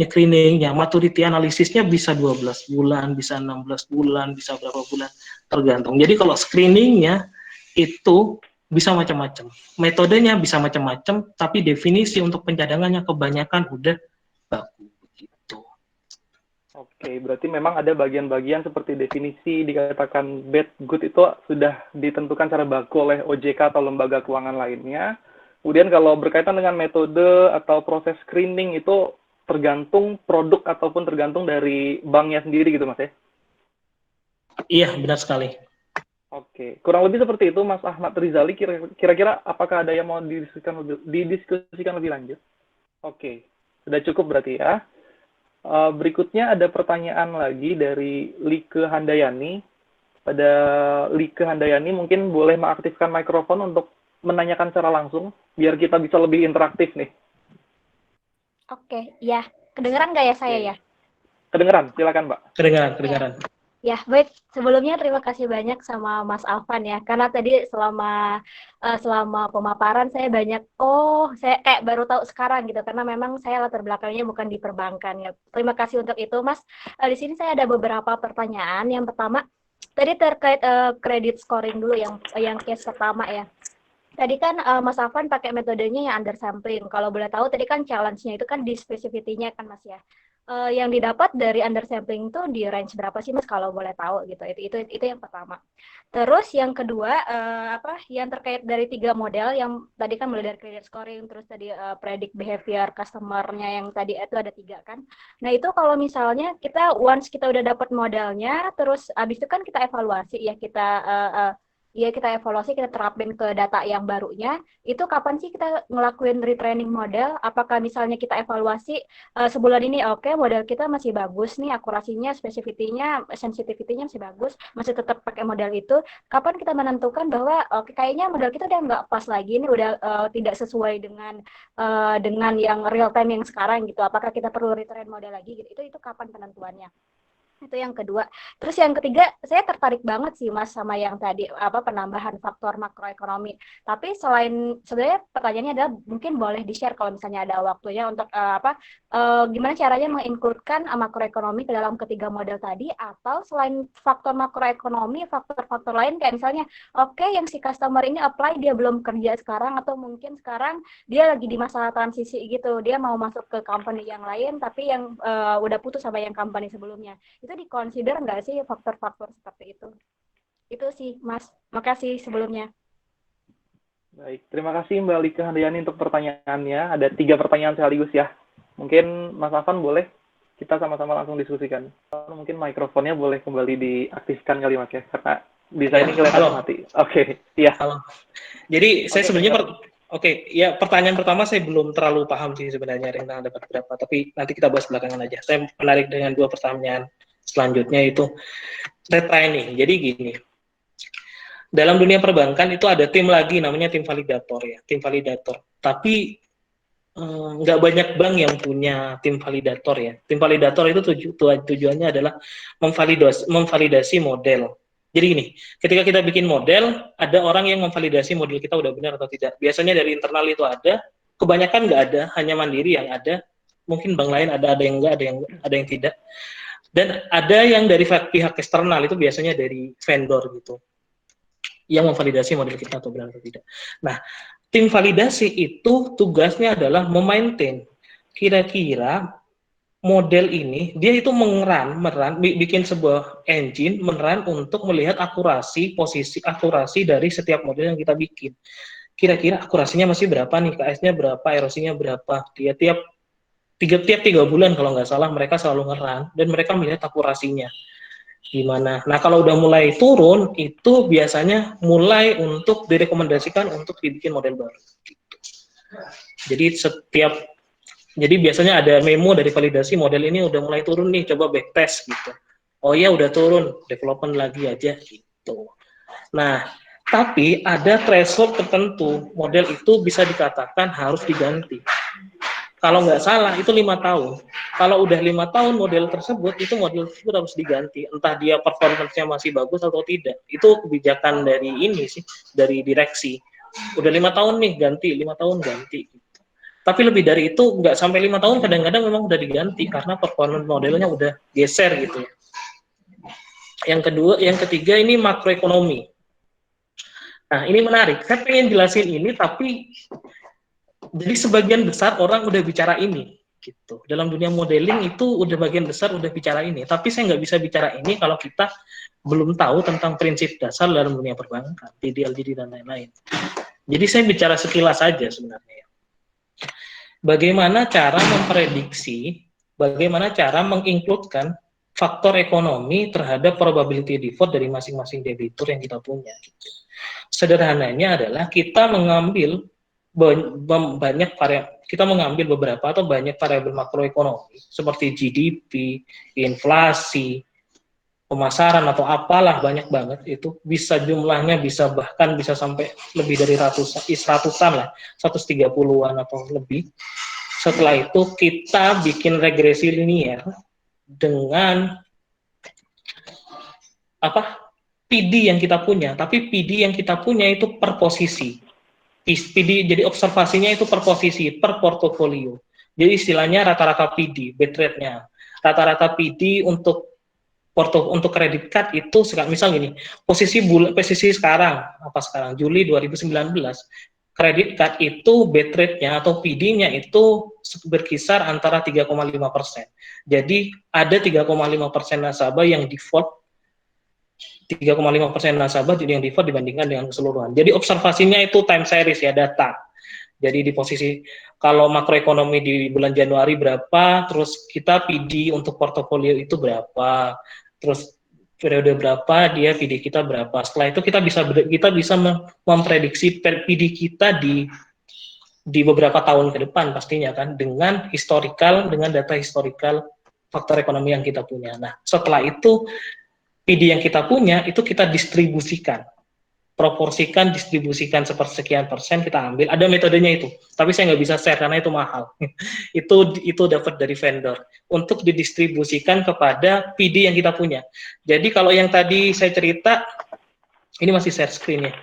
Screeningnya, maturity analisisnya bisa 12 bulan, bisa 16 bulan, bisa berapa bulan, tergantung. Jadi kalau screeningnya itu bisa macam-macam. Metodenya bisa macam-macam, tapi definisi untuk pencadangannya kebanyakan udah baku. Oke, berarti memang ada bagian-bagian seperti definisi dikatakan bad, good itu sudah ditentukan secara baku oleh OJK atau lembaga keuangan lainnya. Kemudian kalau berkaitan dengan metode atau proses screening itu tergantung produk ataupun tergantung dari banknya sendiri gitu, Mas ya? Iya, benar sekali. Oke, kurang lebih seperti itu, Mas Ahmad Rizali. Kira-kira apakah ada yang mau didiskusikan lebih lanjut? Oke, sudah cukup berarti ya. Berikutnya ada pertanyaan lagi dari Like Handayani. Pada Like Handayani mungkin boleh mengaktifkan mikrofon untuk menanyakan secara langsung, biar kita bisa lebih interaktif nih. Oke, ya. Kedengeran nggak ya saya ya? Kedengeran, silakan Mbak. Kedengeran. Ya, baik. Sebelumnya terima kasih banyak sama Mas Alvan ya, karena tadi selama pemaparan saya saya kayak baru tahu sekarang gitu, karena memang saya latar belakangnya bukan di perbankan ya. Terima kasih untuk itu, Mas. Di sini saya ada beberapa pertanyaan. Yang pertama, tadi terkait credit scoring dulu yang case pertama ya. Tadi kan Mas Alvan pakai metodenya yang undersampling. Kalau boleh tahu, tadi kan challenge-nya itu kan di specificity-nya kan Mas ya. Yang didapat dari undersampling itu di range berapa sih Mas kalau boleh tahu gitu. Itu yang pertama. Terus yang kedua yang terkait dari 3 model yang tadi kan mulai dari credit scoring, terus tadi predict behavior customer-nya yang tadi itu ada 3 kan. Nah, itu kalau misalnya once kita udah dapat modelnya, terus abis itu kan kita evaluasi ya, kita evaluasi, kita terapin ke data yang barunya. Itu kapan sih kita ngelakuin retraining model? Apakah misalnya kita evaluasi sebulan ini, oke, model kita masih bagus nih, akurasinya, specificity-nya, sensitivity-nya masih bagus, masih tetap pakai model itu. Kapan kita menentukan bahwa oke, kayaknya model kita udah nggak pas lagi nih, udah tidak sesuai dengan yang real time yang sekarang gitu. Apakah kita perlu retrain model lagi gitu? Itu kapan penentuannya? Itu yang kedua. Terus yang ketiga, saya tertarik banget sih Mas sama yang tadi penambahan faktor makroekonomi. Tapi sebenarnya pertanyaannya adalah mungkin boleh di-share kalau misalnya ada waktunya untuk gimana caranya mengincludekan makroekonomi ke dalam ketiga model tadi, atau selain faktor makroekonomi, faktor-faktor lain kayak misalnya yang si customer ini apply dia belum kerja sekarang, atau mungkin sekarang dia lagi di masa transisi gitu, dia mau masuk ke company yang lain tapi yang udah putus sama yang company sebelumnya. Itu dikonsider nggak sih faktor-faktor seperti itu? Itu sih, Mas. Makasih sebelumnya. Baik, terima kasih Mbak Lika Handayani untuk pertanyaannya. Ada 3 pertanyaan sekaligus ya. Mungkin Mas Afan boleh kita sama-sama langsung diskusikan. Mungkin mikrofonnya boleh kembali diaktifkan kali Mas ya, karena bisa ini kelihatan mati. Oke, iya. Halo. Jadi saya sebenarnya ya pertanyaan pertama saya belum terlalu paham sih sebenarnya rentang dapat berapa, tapi nanti kita bahas belakangan aja. Saya menarik dengan 2 pertanyaan selanjutnya itu retraining. Jadi gini, dalam dunia perbankan itu ada tim lagi namanya tim validator ya, tim validator. Tapi nggak banyak bank yang punya tim validator ya. Tim validator itu tujuannya adalah memvalidasi model. Jadi gini, ketika kita bikin model, ada orang yang memvalidasi model kita udah benar atau tidak. Biasanya dari internal itu ada, kebanyakan nggak ada, hanya Mandiri yang ada. Mungkin bank lain ada yang nggak, ada yang tidak. Dan ada yang dari pihak eksternal, itu biasanya dari vendor gitu, yang memvalidasi model kita atau benar atau tidak. Nah, tim validasi itu tugasnya adalah memaintain kira-kira model ini, dia itu bikin sebuah engine meneran untuk melihat akurasi dari setiap model yang kita bikin. Kira-kira akurasinya masih berapa nih, KS-nya berapa, erosinya berapa. Dia tiap 3 bulan kalau nggak salah mereka selalu ngeran dan mereka melihat akurasinya gimana. Nah, kalau udah mulai turun, itu biasanya mulai untuk direkomendasikan untuk dibikin model baru. Jadi biasanya ada memo dari validasi model ini udah mulai turun nih, coba backtest gitu. Oh ya udah turun, development lagi aja gitu. Nah, tapi ada threshold tertentu, model itu bisa dikatakan harus diganti. Kalau nggak salah itu 5 tahun. Kalau udah 5 tahun model tersebut harus diganti. Entah dia performance-nya masih bagus atau tidak. Itu kebijakan dari ini sih, dari direksi. Udah 5 tahun nih ganti, 5 tahun ganti. Gitu. Tapi lebih dari itu nggak sampai 5 tahun kadang-kadang memang udah diganti karena performance modelnya udah geser gitu ya. Yang ketiga ini makroekonomi. Nah ini menarik. Saya pengen jelasin ini tapi jadi sebagian besar orang udah bicara ini, gitu. Dalam dunia modeling itu udah bagian besar udah bicara ini. Tapi saya nggak bisa bicara ini kalau kita belum tahu tentang prinsip dasar dalam dunia perbankan, LGD dan lain-lain. Jadi saya bicara sekilas saja sebenarnya. Bagaimana cara memprediksi, bagaimana cara mengincludekan faktor ekonomi terhadap probability default dari masing-masing debitur yang kita punya. Gitu. Sederhananya adalah kita mengambil beberapa atau banyak variabel makroekonomi seperti GDP, inflasi, pemasaran atau apalah banyak banget itu bisa jumlahnya bahkan bisa sampai lebih dari ratusan lah, 130-an atau lebih. Setelah itu kita bikin regresi linier dengan PD yang kita punya, tapi PD yang kita punya itu per posisi. PD, jadi observasinya itu per posisi, per portofolio. Jadi istilahnya rata-rata PD, bad rate-nya. Rata-rata PD untuk kredit card itu, misal gini, posisi sekarang, Juli 2019, kredit card itu bad rate-nya atau PD-nya itu berkisar antara 3,5%. Jadi ada 3,5% nasabah yang default, 3,5% nasabah yang default dibandingkan dengan keseluruhan. Jadi observasinya itu time series ya, data. Jadi di posisi kalau makroekonomi di bulan Januari berapa, terus kita PD untuk portofolio itu berapa, terus periode berapa dia PD kita berapa. Setelah itu kita bisa memprediksi PD kita di beberapa tahun ke depan pastinya kan dengan data historical faktor ekonomi yang kita punya. Nah, setelah itu PD yang kita punya itu kita distribusikan, distribusikan sepersekian persen kita ambil. Ada metodenya itu, tapi saya nggak bisa share karena itu mahal. itu dapat dari vendor untuk didistribusikan kepada PD yang kita punya. Jadi kalau yang tadi saya cerita, ini masih share screen ya.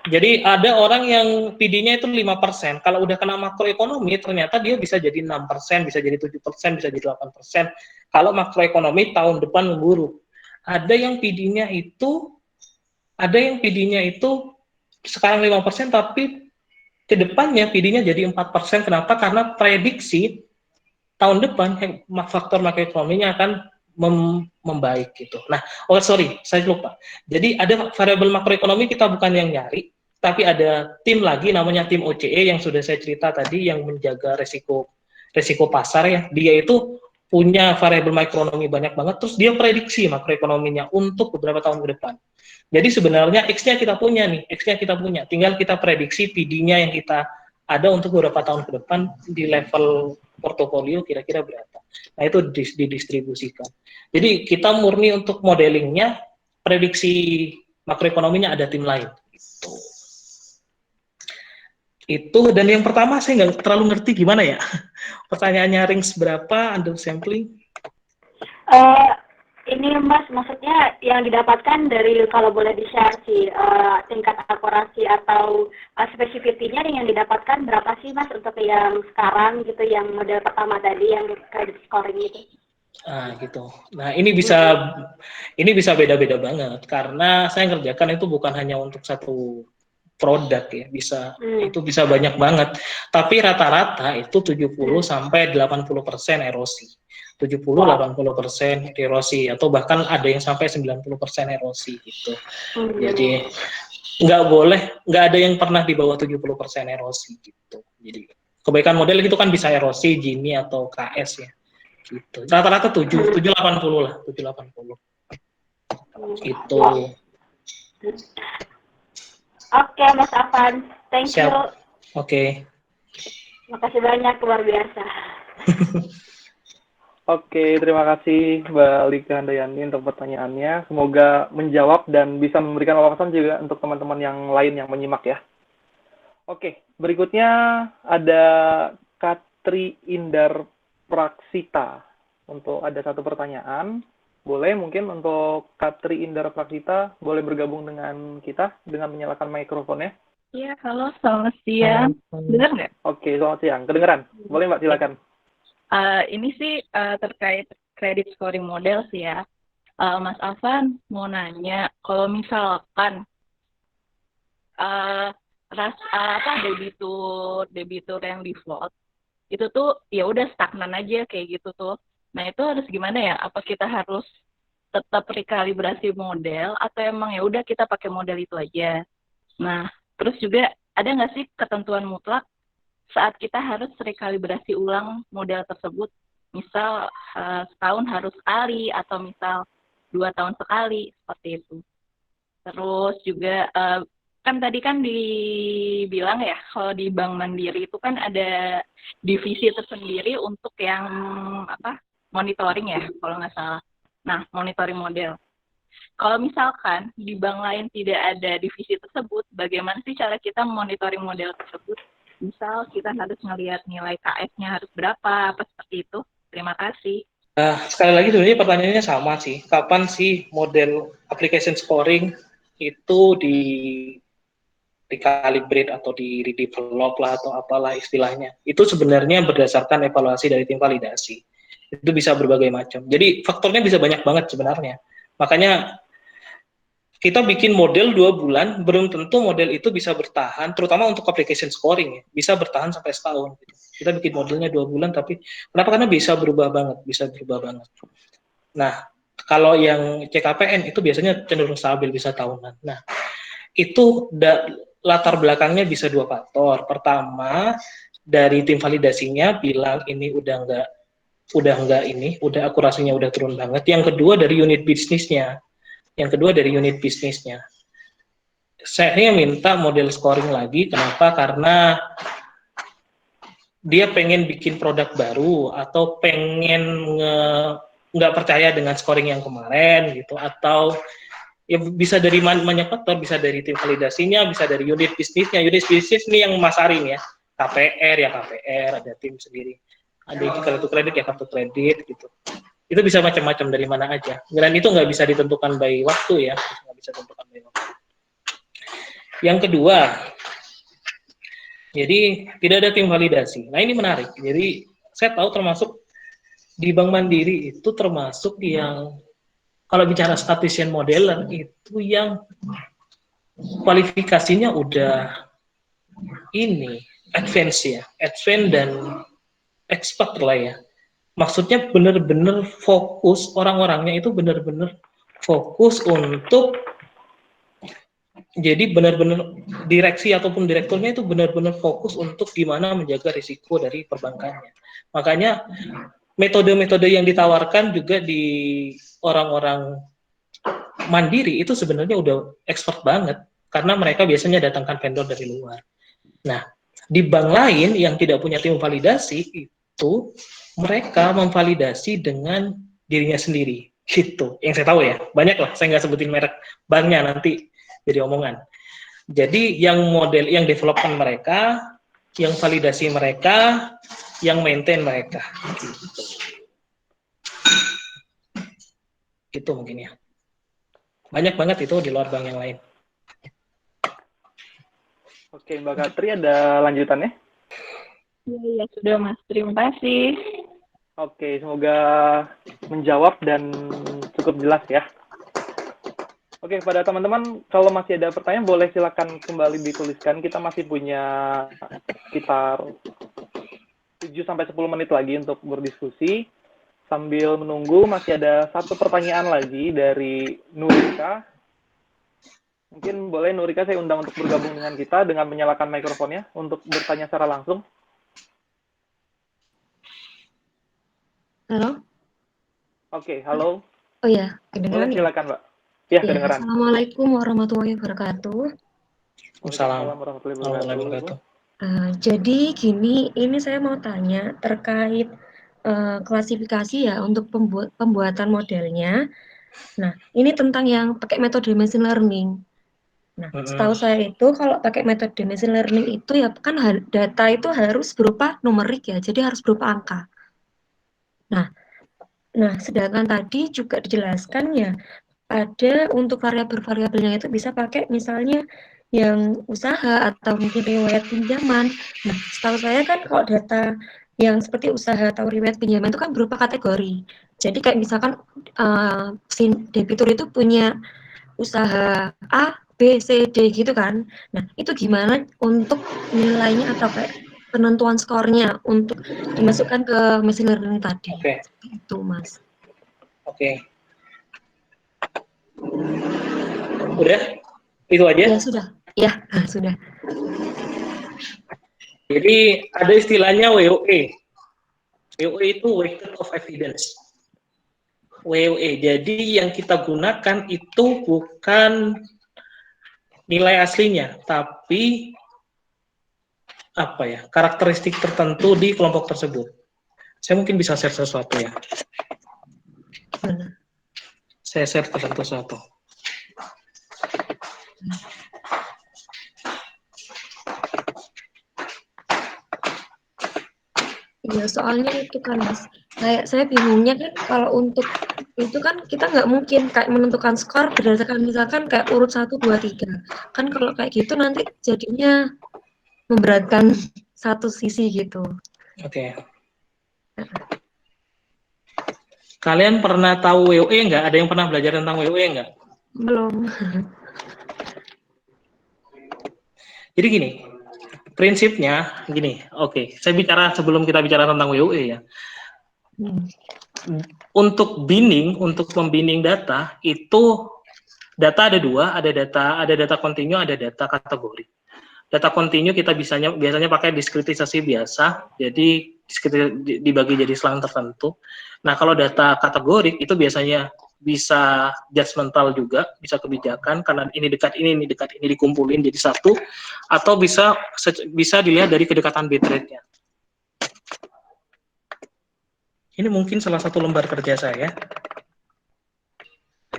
Jadi ada orang yang PD-nya itu 5%. Kalau udah kena makroekonomi, ternyata dia bisa jadi 6%, bisa jadi 7%, bisa jadi 8%. Kalau makroekonomi tahun depan memburuk. Ada yang PD-nya itu sekarang 5%, tapi ke depannya PD-nya jadi 4%. Kenapa? Karena prediksi tahun depan faktor makroekonominya akan membaik gitu. Nah, saya lupa. Jadi ada variabel makroekonomi kita bukan yang nyari, tapi ada tim lagi namanya tim OCE yang sudah saya cerita tadi yang menjaga resiko pasar ya. Dia itu punya variabel makroekonomi banyak banget, terus dia prediksi makroekonominya untuk beberapa tahun ke depan. Jadi sebenarnya X-nya kita punya nih, X-nya kita punya, tinggal kita prediksi PD-nya yang kita ada untuk beberapa tahun ke depan di level portofolio kira-kira berapa. Nah itu didistribusikan. Jadi kita murni untuk modelingnya, prediksi makroekonominya ada tim lain. Itu dan yang pertama saya nggak terlalu ngerti gimana ya. Pertanyaannya range berapa under sampling? Ini Mas, maksudnya yang didapatkan dari, kalau boleh di-share sih, tingkat akurasi atau spesifitinya yang didapatkan berapa sih Mas untuk yang sekarang gitu, yang model pertama tadi yang credit scoring itu? Gitu. Nah ini bisa beda-beda banget karena saya ngerjakan itu bukan hanya untuk satu produk ya, itu bisa banyak banget. Tapi rata-rata itu 70 sampai 80% erosi. 70-80% erosi atau bahkan ada yang sampai 90% erosi gitu. Jadi nggak ada yang pernah di bawah 70% erosi gitu. Jadi kebaikan model itu kan bisa erosi, Gini atau KS ya. Gitu. Rata-rata 780 lah, 780. Itu. Oke, Mas Afan. Thank you. Oke. Makasih banyak, luar biasa. Oke, terima kasih Mbak Lika Handayani untuk pertanyaannya. Semoga menjawab dan bisa memberikan wawasan juga untuk teman-teman yang lain yang menyimak ya. Oke, berikutnya ada Katri Indar Praksita. Untuk ada satu pertanyaan. Boleh mungkin untuk Katri Indar Praksita boleh bergabung dengan kita dengan menyalakan mikrofonnya. Iya, halo, selamat siang. Dengar nggak? Oke, selamat siang. Kedengeran? Boleh Mbak, silakan. Ini sih terkait credit scoring model sih ya. Mas Afan mau nanya, kalau misalkan debitur yang default itu tuh ya udah stagnan aja kayak gitu tuh. Nah itu harus gimana ya? Apa kita harus tetap rekalibrasi model atau emang ya udah kita pakai model itu aja? Nah terus juga ada nggak sih ketentuan mutlak saat kita harus rekalibrasi ulang model tersebut, misal setahun harus sekali atau misal 2 tahun sekali, seperti itu. Terus juga kan tadi kan dibilang ya, kalau di Bank Mandiri itu kan ada divisi tersendiri untuk yang monitoring ya, kalau nggak salah. Nah, monitoring model. Kalau misalkan di bank lain tidak ada divisi tersebut, bagaimana sih cara kita monitoring model tersebut? Misal kita harus ngelihat nilai KS-nya harus berapa, apa seperti itu. Terima kasih. Sekali lagi sebenarnya pertanyaannya sama sih. Kapan sih model application scoring itu di-calibrate atau di-redevelop lah atau apalah istilahnya. Itu sebenarnya berdasarkan evaluasi dari tim validasi. Itu bisa berbagai macam. Jadi faktornya bisa banyak banget sebenarnya. Makanya kita bikin model 2 bulan, belum tentu model itu bisa bertahan, terutama untuk application scoring ya, bisa bertahan sampai setahun. Gitu. Kita bikin modelnya 2 bulan, tapi kenapa? Karena bisa berubah banget. Nah, kalau yang CKPN itu biasanya cenderung stabil, bisa tahunan. Nah, itu latar belakangnya bisa 2 faktor. Pertama, dari tim validasinya bilang ini udah akurasinya udah turun banget. Yang kedua dari unit bisnisnya. Saya minta model scoring lagi. Kenapa? Karena dia pengen bikin produk baru atau pengen nggak percaya dengan scoring yang kemarin gitu, atau ya bisa dari banyak faktor, bisa dari tim validasinya, bisa dari unit bisnisnya. Unit bisnis ini yang masarin ya, KPR, ada tim sendiri. Ada kartu kredit ya kartu kredit gitu. Itu bisa macam-macam dari mana aja. Dan itu nggak bisa ditentukan by waktu ya, nggak bisa ditentukan by waktu. Yang kedua, jadi tidak ada tim validasi. Nah ini menarik. Jadi saya tahu termasuk di Bank Mandiri itu termasuk yang kalau bicara statistician modeler itu yang kualifikasinya udah advance dan expert lah ya. Maksudnya benar-benar fokus, orang-orangnya itu benar-benar fokus untuk Jadi benar-benar direksi ataupun direkturnya itu benar-benar fokus untuk gimana menjaga risiko dari perbankannya. Makanya metode-metode yang ditawarkan juga di orang-orang mandiri itu sebenarnya udah expert banget karena mereka biasanya datangkan vendor dari luar. Nah, di bank lain yang tidak punya tim validasi itu mereka memvalidasi dengan dirinya sendiri. Gitu. Yang saya tahu ya, banyak lah. Saya nggak sebutin merek banknya nanti jadi omongan. Jadi yang model, yang development mereka, yang validasi mereka, yang maintain mereka. Gitu mungkin ya. Banyak banget itu di luar bank yang lain. Oke, Mbak Katri ada lanjutannya? Iya, sudah Mas. Terima kasih. Oke, semoga menjawab dan cukup jelas ya. Oke, pada teman-teman, kalau masih ada pertanyaan, boleh silakan kembali dituliskan. Kita masih punya sekitar 7-10 menit lagi untuk berdiskusi. Sambil menunggu, masih ada satu pertanyaan lagi dari Nurika. Mungkin boleh Nurika saya undang untuk bergabung dengan kita dengan menyalakan mikrofonnya untuk bertanya secara langsung. Halo? Oke, halo. Oh iya, kedengeran Boleh ya? silakan, Mbak. Ya, Iya, kedengeran. Assalamualaikum warahmatullahi wabarakatuh. Waalaikumsalam warahmatullahi wabarakatuh. Jadi gini, ini saya mau tanya terkait klasifikasi ya untuk pembuatan modelnya. Nah, ini tentang yang pakai metode machine learning. Nah, setahu saya itu kalau pakai metode machine learning itu ya kan data itu harus berupa numerik ya, jadi harus berupa angka. Nah, sedangkan tadi juga dijelaskan ya, ada untuk variabel-variabelnya itu bisa pakai misalnya yang usaha atau mungkin riwayat pinjaman. Nah, setahu saya kan kalau data yang seperti usaha atau riwayat pinjaman itu kan berupa kategori. Jadi kayak misalkan si debitur itu punya usaha A, B, C, D gitu kan. Nah, itu gimana untuk nilainya atau kayak penentuan skornya untuk dimasukkan ke machine learning tadi. Oke. Itu, Mas. Oke. Udah? Itu aja? Ya, sudah. Ya, sudah. Jadi ada istilahnya WOE. WOE itu Weighted of Evidence. WOE. Jadi yang kita gunakan itu bukan nilai aslinya, tapi apa ya, karakteristik tertentu di kelompok tersebut. Saya mungkin bisa share sesuatu ya. Saya share sesuatu. Iya, soalnya itu kan Mas, kayak saya bingungnya kan kalau untuk itu kan kita nggak mungkin kayak menentukan skor berdasarkan misalkan kayak urut 1, 2, 3. Kan kalau kayak gitu nanti jadinya memberatkan satu sisi gitu. Oke. Kalian pernah tahu WOE nggak? Ada yang pernah belajar tentang WOE nggak? Belum. Jadi gini, prinsipnya gini, oke. Saya bicara sebelum kita bicara tentang WOE ya. Untuk membinding data itu data ada dua, ada data kontinu, ada data kategori. Data kontinu kita biasanya pakai diskritisasi biasa, jadi dibagi jadi selang tertentu. Nah, kalau data kategori itu biasanya bisa judgmental juga, bisa kebijakan karena ini dekat ini dikumpulin jadi satu, atau bisa dilihat dari kedekatan bitrate-nya. Ini mungkin salah satu lembar kerja saya.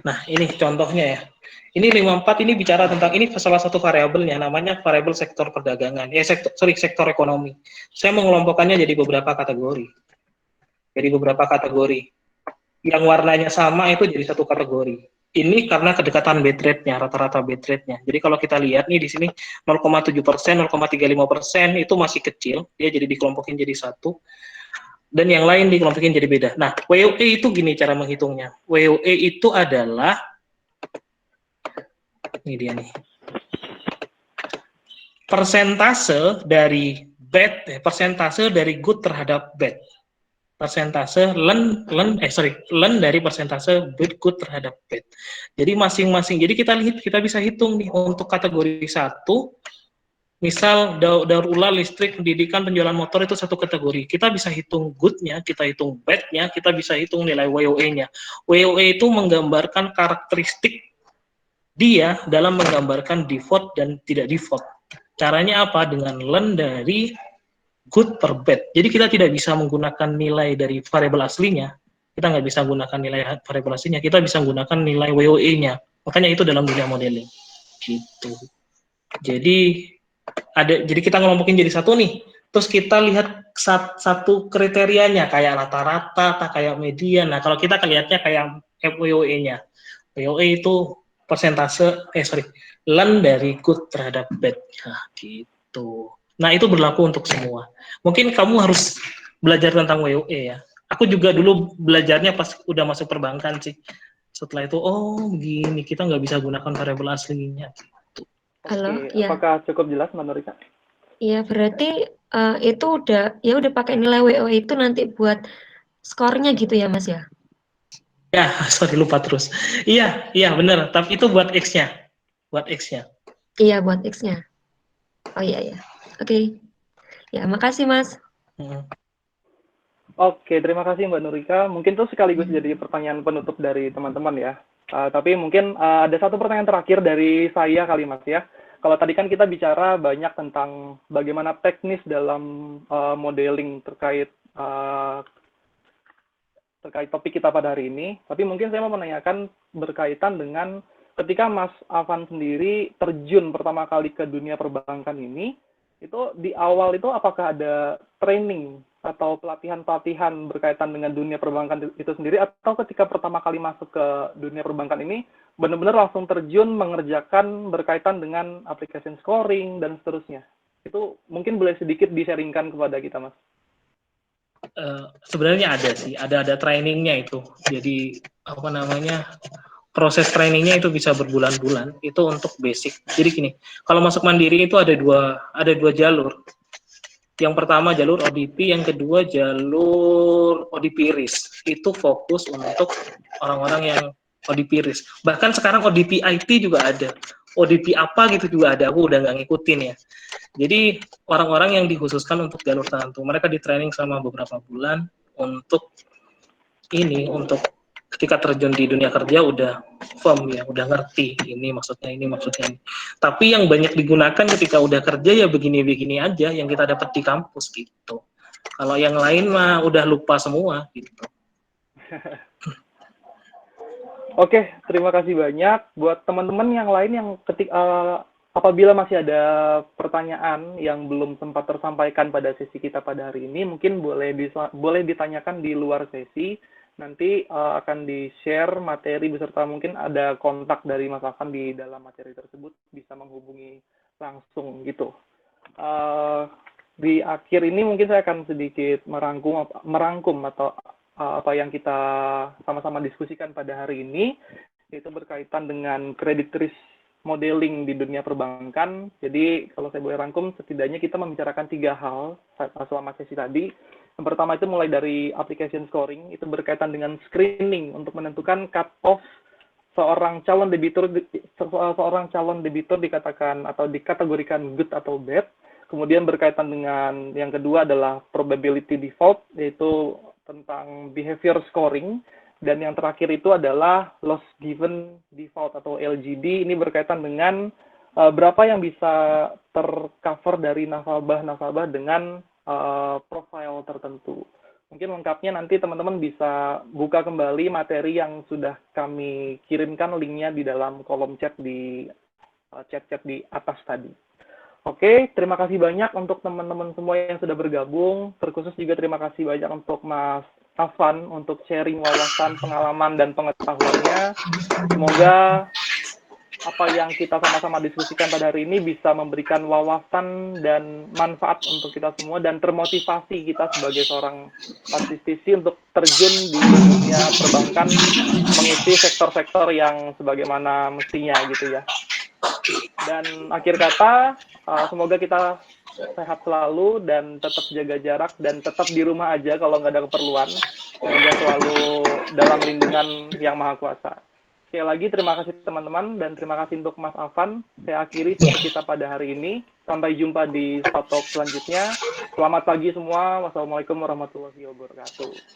Nah, ini contohnya ya. Ini 54 ini bicara tentang ini salah satu variabelnya namanya variabel sektor perdagangan. Sektor ekonomi. Saya mengelompokkannya jadi beberapa kategori. Yang warnanya sama itu jadi satu kategori. Ini karena kedekatan bit rate-nya, rata-rata bit rate-nya. Jadi kalau kita lihat nih di sini 0,7%, 0,35% itu masih kecil, dia jadi dikelompokin jadi satu. Dan yang lain dikelompokin jadi beda. Nah, WOE itu gini cara menghitungnya. WOE itu adalah ini dia nih. Persentase dari good terhadap bad. persentase ln dari persentase good terhadap bad. Jadi masing-masing. Jadi kita bisa hitung nih untuk kategori 1, misal daur ulang, listrik, pendidikan, penjualan motor itu satu kategori. Kita bisa hitung good-nya, kita hitung bad-nya, kita bisa hitung nilai WOE-nya. WOE itu menggambarkan karakteristik dia dalam menggambarkan default dan tidak default. Caranya apa? Dengan ln dari good per bad. Jadi kita tidak bisa menggunakan nilai dari variabel aslinya. Kita nggak bisa menggunakan nilai variabel aslinya. Kita bisa menggunakan nilai WOE-nya. Makanya itu dalam dunia modeling. Gitu. Jadi kita ngelompokin jadi satu nih. Terus kita lihat satu kriterianya kayak rata-rata, kayak median. Nah kalau kita lihatnya kayak WOE-nya. WOE itu persentase ln dari good terhadap bad. Nah, gitu. Nah, itu berlaku untuk semua. Mungkin kamu harus belajar tentang WOE ya. Aku juga dulu belajarnya pas udah masuk perbankan sih. Setelah itu, oh begini, kita nggak bisa gunakan variabel aslinya. Gitu. Halo, Oke, ya. apakah cukup jelas, Mbak Norika? Iya, berarti itu udah pakai nilai WOE itu nanti buat skornya gitu ya, Mas ya? Ya, sorry lupa terus. Iya, benar. Tapi itu buat X-nya. Buat X-nya. Iya, buat X-nya. Oh iya. Oke. Ya, makasih, Mas. Oke, terima kasih Mbak Norika. Mungkin itu sekaligus jadi pertanyaan penutup dari teman-teman ya. Tapi mungkin ada satu pertanyaan terakhir dari saya kali Mas ya. Kalau tadi kan kita bicara banyak tentang bagaimana teknis dalam modeling terkait topik kita pada hari ini. Tapi mungkin saya mau menanyakan berkaitan dengan ketika Mas Afan sendiri terjun pertama kali ke dunia perbankan ini, itu di awal itu apakah ada training atau pelatihan-pelatihan berkaitan dengan dunia perbankan itu sendiri, atau ketika pertama kali masuk ke dunia perbankan ini benar-benar langsung terjun mengerjakan berkaitan dengan application scoring dan seterusnya? Itu mungkin boleh sedikit di-sharingkan kepada kita, Mas. Sebenarnya ada trainingnya itu. Jadi proses trainingnya itu bisa berbulan-bulan, itu untuk basic. Jadi gini, kalau masuk mandiri itu ada dua jalur. Yang pertama jalur ODP, yang kedua jalur ODP risk. Itu fokus untuk orang-orang yang ODP risk. Bahkan sekarang ODP IT juga ada. ODP apa gitu juga ada, aku udah nggak ngikutin ya. Jadi orang-orang yang dikhususkan untuk jalur tertentu, mereka di training selama beberapa bulan untuk ketika terjun di dunia kerja udah firm ya, udah ngerti ini maksudnya ini. Tapi yang banyak digunakan ketika udah kerja ya begini-begini aja yang kita dapat di kampus gitu. Kalau yang lain mah udah lupa semua gitu. Oke, terima kasih banyak buat teman-teman yang lain yang apabila masih ada pertanyaan yang belum sempat tersampaikan pada sesi kita pada hari ini, mungkin boleh ditanyakan di luar sesi. Nanti akan di-share materi beserta mungkin ada kontak dari Mas Afan di dalam materi tersebut, bisa menghubungi langsung gitu. Di akhir ini mungkin saya akan sedikit merangkum atau apa yang kita sama-sama diskusikan pada hari ini, yaitu berkaitan dengan credit risk modeling di dunia perbankan. Jadi kalau saya boleh rangkum, setidaknya kita membicarakan 3 hal selama sesi tadi. Yang pertama itu mulai dari application scoring, itu berkaitan dengan screening untuk menentukan cut-off seorang calon debitur dikatakan atau dikategorikan good atau bad. Kemudian berkaitan dengan yang kedua adalah probability default, yaitu tentang behavior scoring. Dan yang terakhir itu adalah loss given default atau LGD. Ini berkaitan dengan berapa yang bisa tercover dari nasabah dengan profile tertentu. Mungkin lengkapnya nanti teman-teman bisa buka kembali materi yang sudah kami kirimkan linknya di dalam kolom chat di chat-chat di atas tadi. Oke, terima kasih banyak untuk teman-teman semua yang sudah bergabung. Terkhusus juga terima kasih banyak untuk Mas Afan untuk sharing wawasan, pengalaman, dan pengetahuannya. Semoga apa yang kita sama-sama diskusikan pada hari ini bisa memberikan wawasan dan manfaat untuk kita semua dan termotivasi kita sebagai seorang praktisi untuk terjun di dunia perbankan, mengisi sektor-sektor yang sebagaimana mestinya gitu ya. Dan akhir kata, semoga kita sehat selalu dan tetap jaga jarak dan tetap di rumah aja kalau nggak ada keperluan. Semoga selalu dalam lindungan Yang Maha Kuasa. Sekali lagi terima kasih teman-teman dan terima kasih untuk Mas Afan. Saya akhiri sesi kita pada hari ini. Sampai jumpa di Talk selanjutnya. Selamat pagi semua. Wassalamualaikum warahmatullahi wabarakatuh.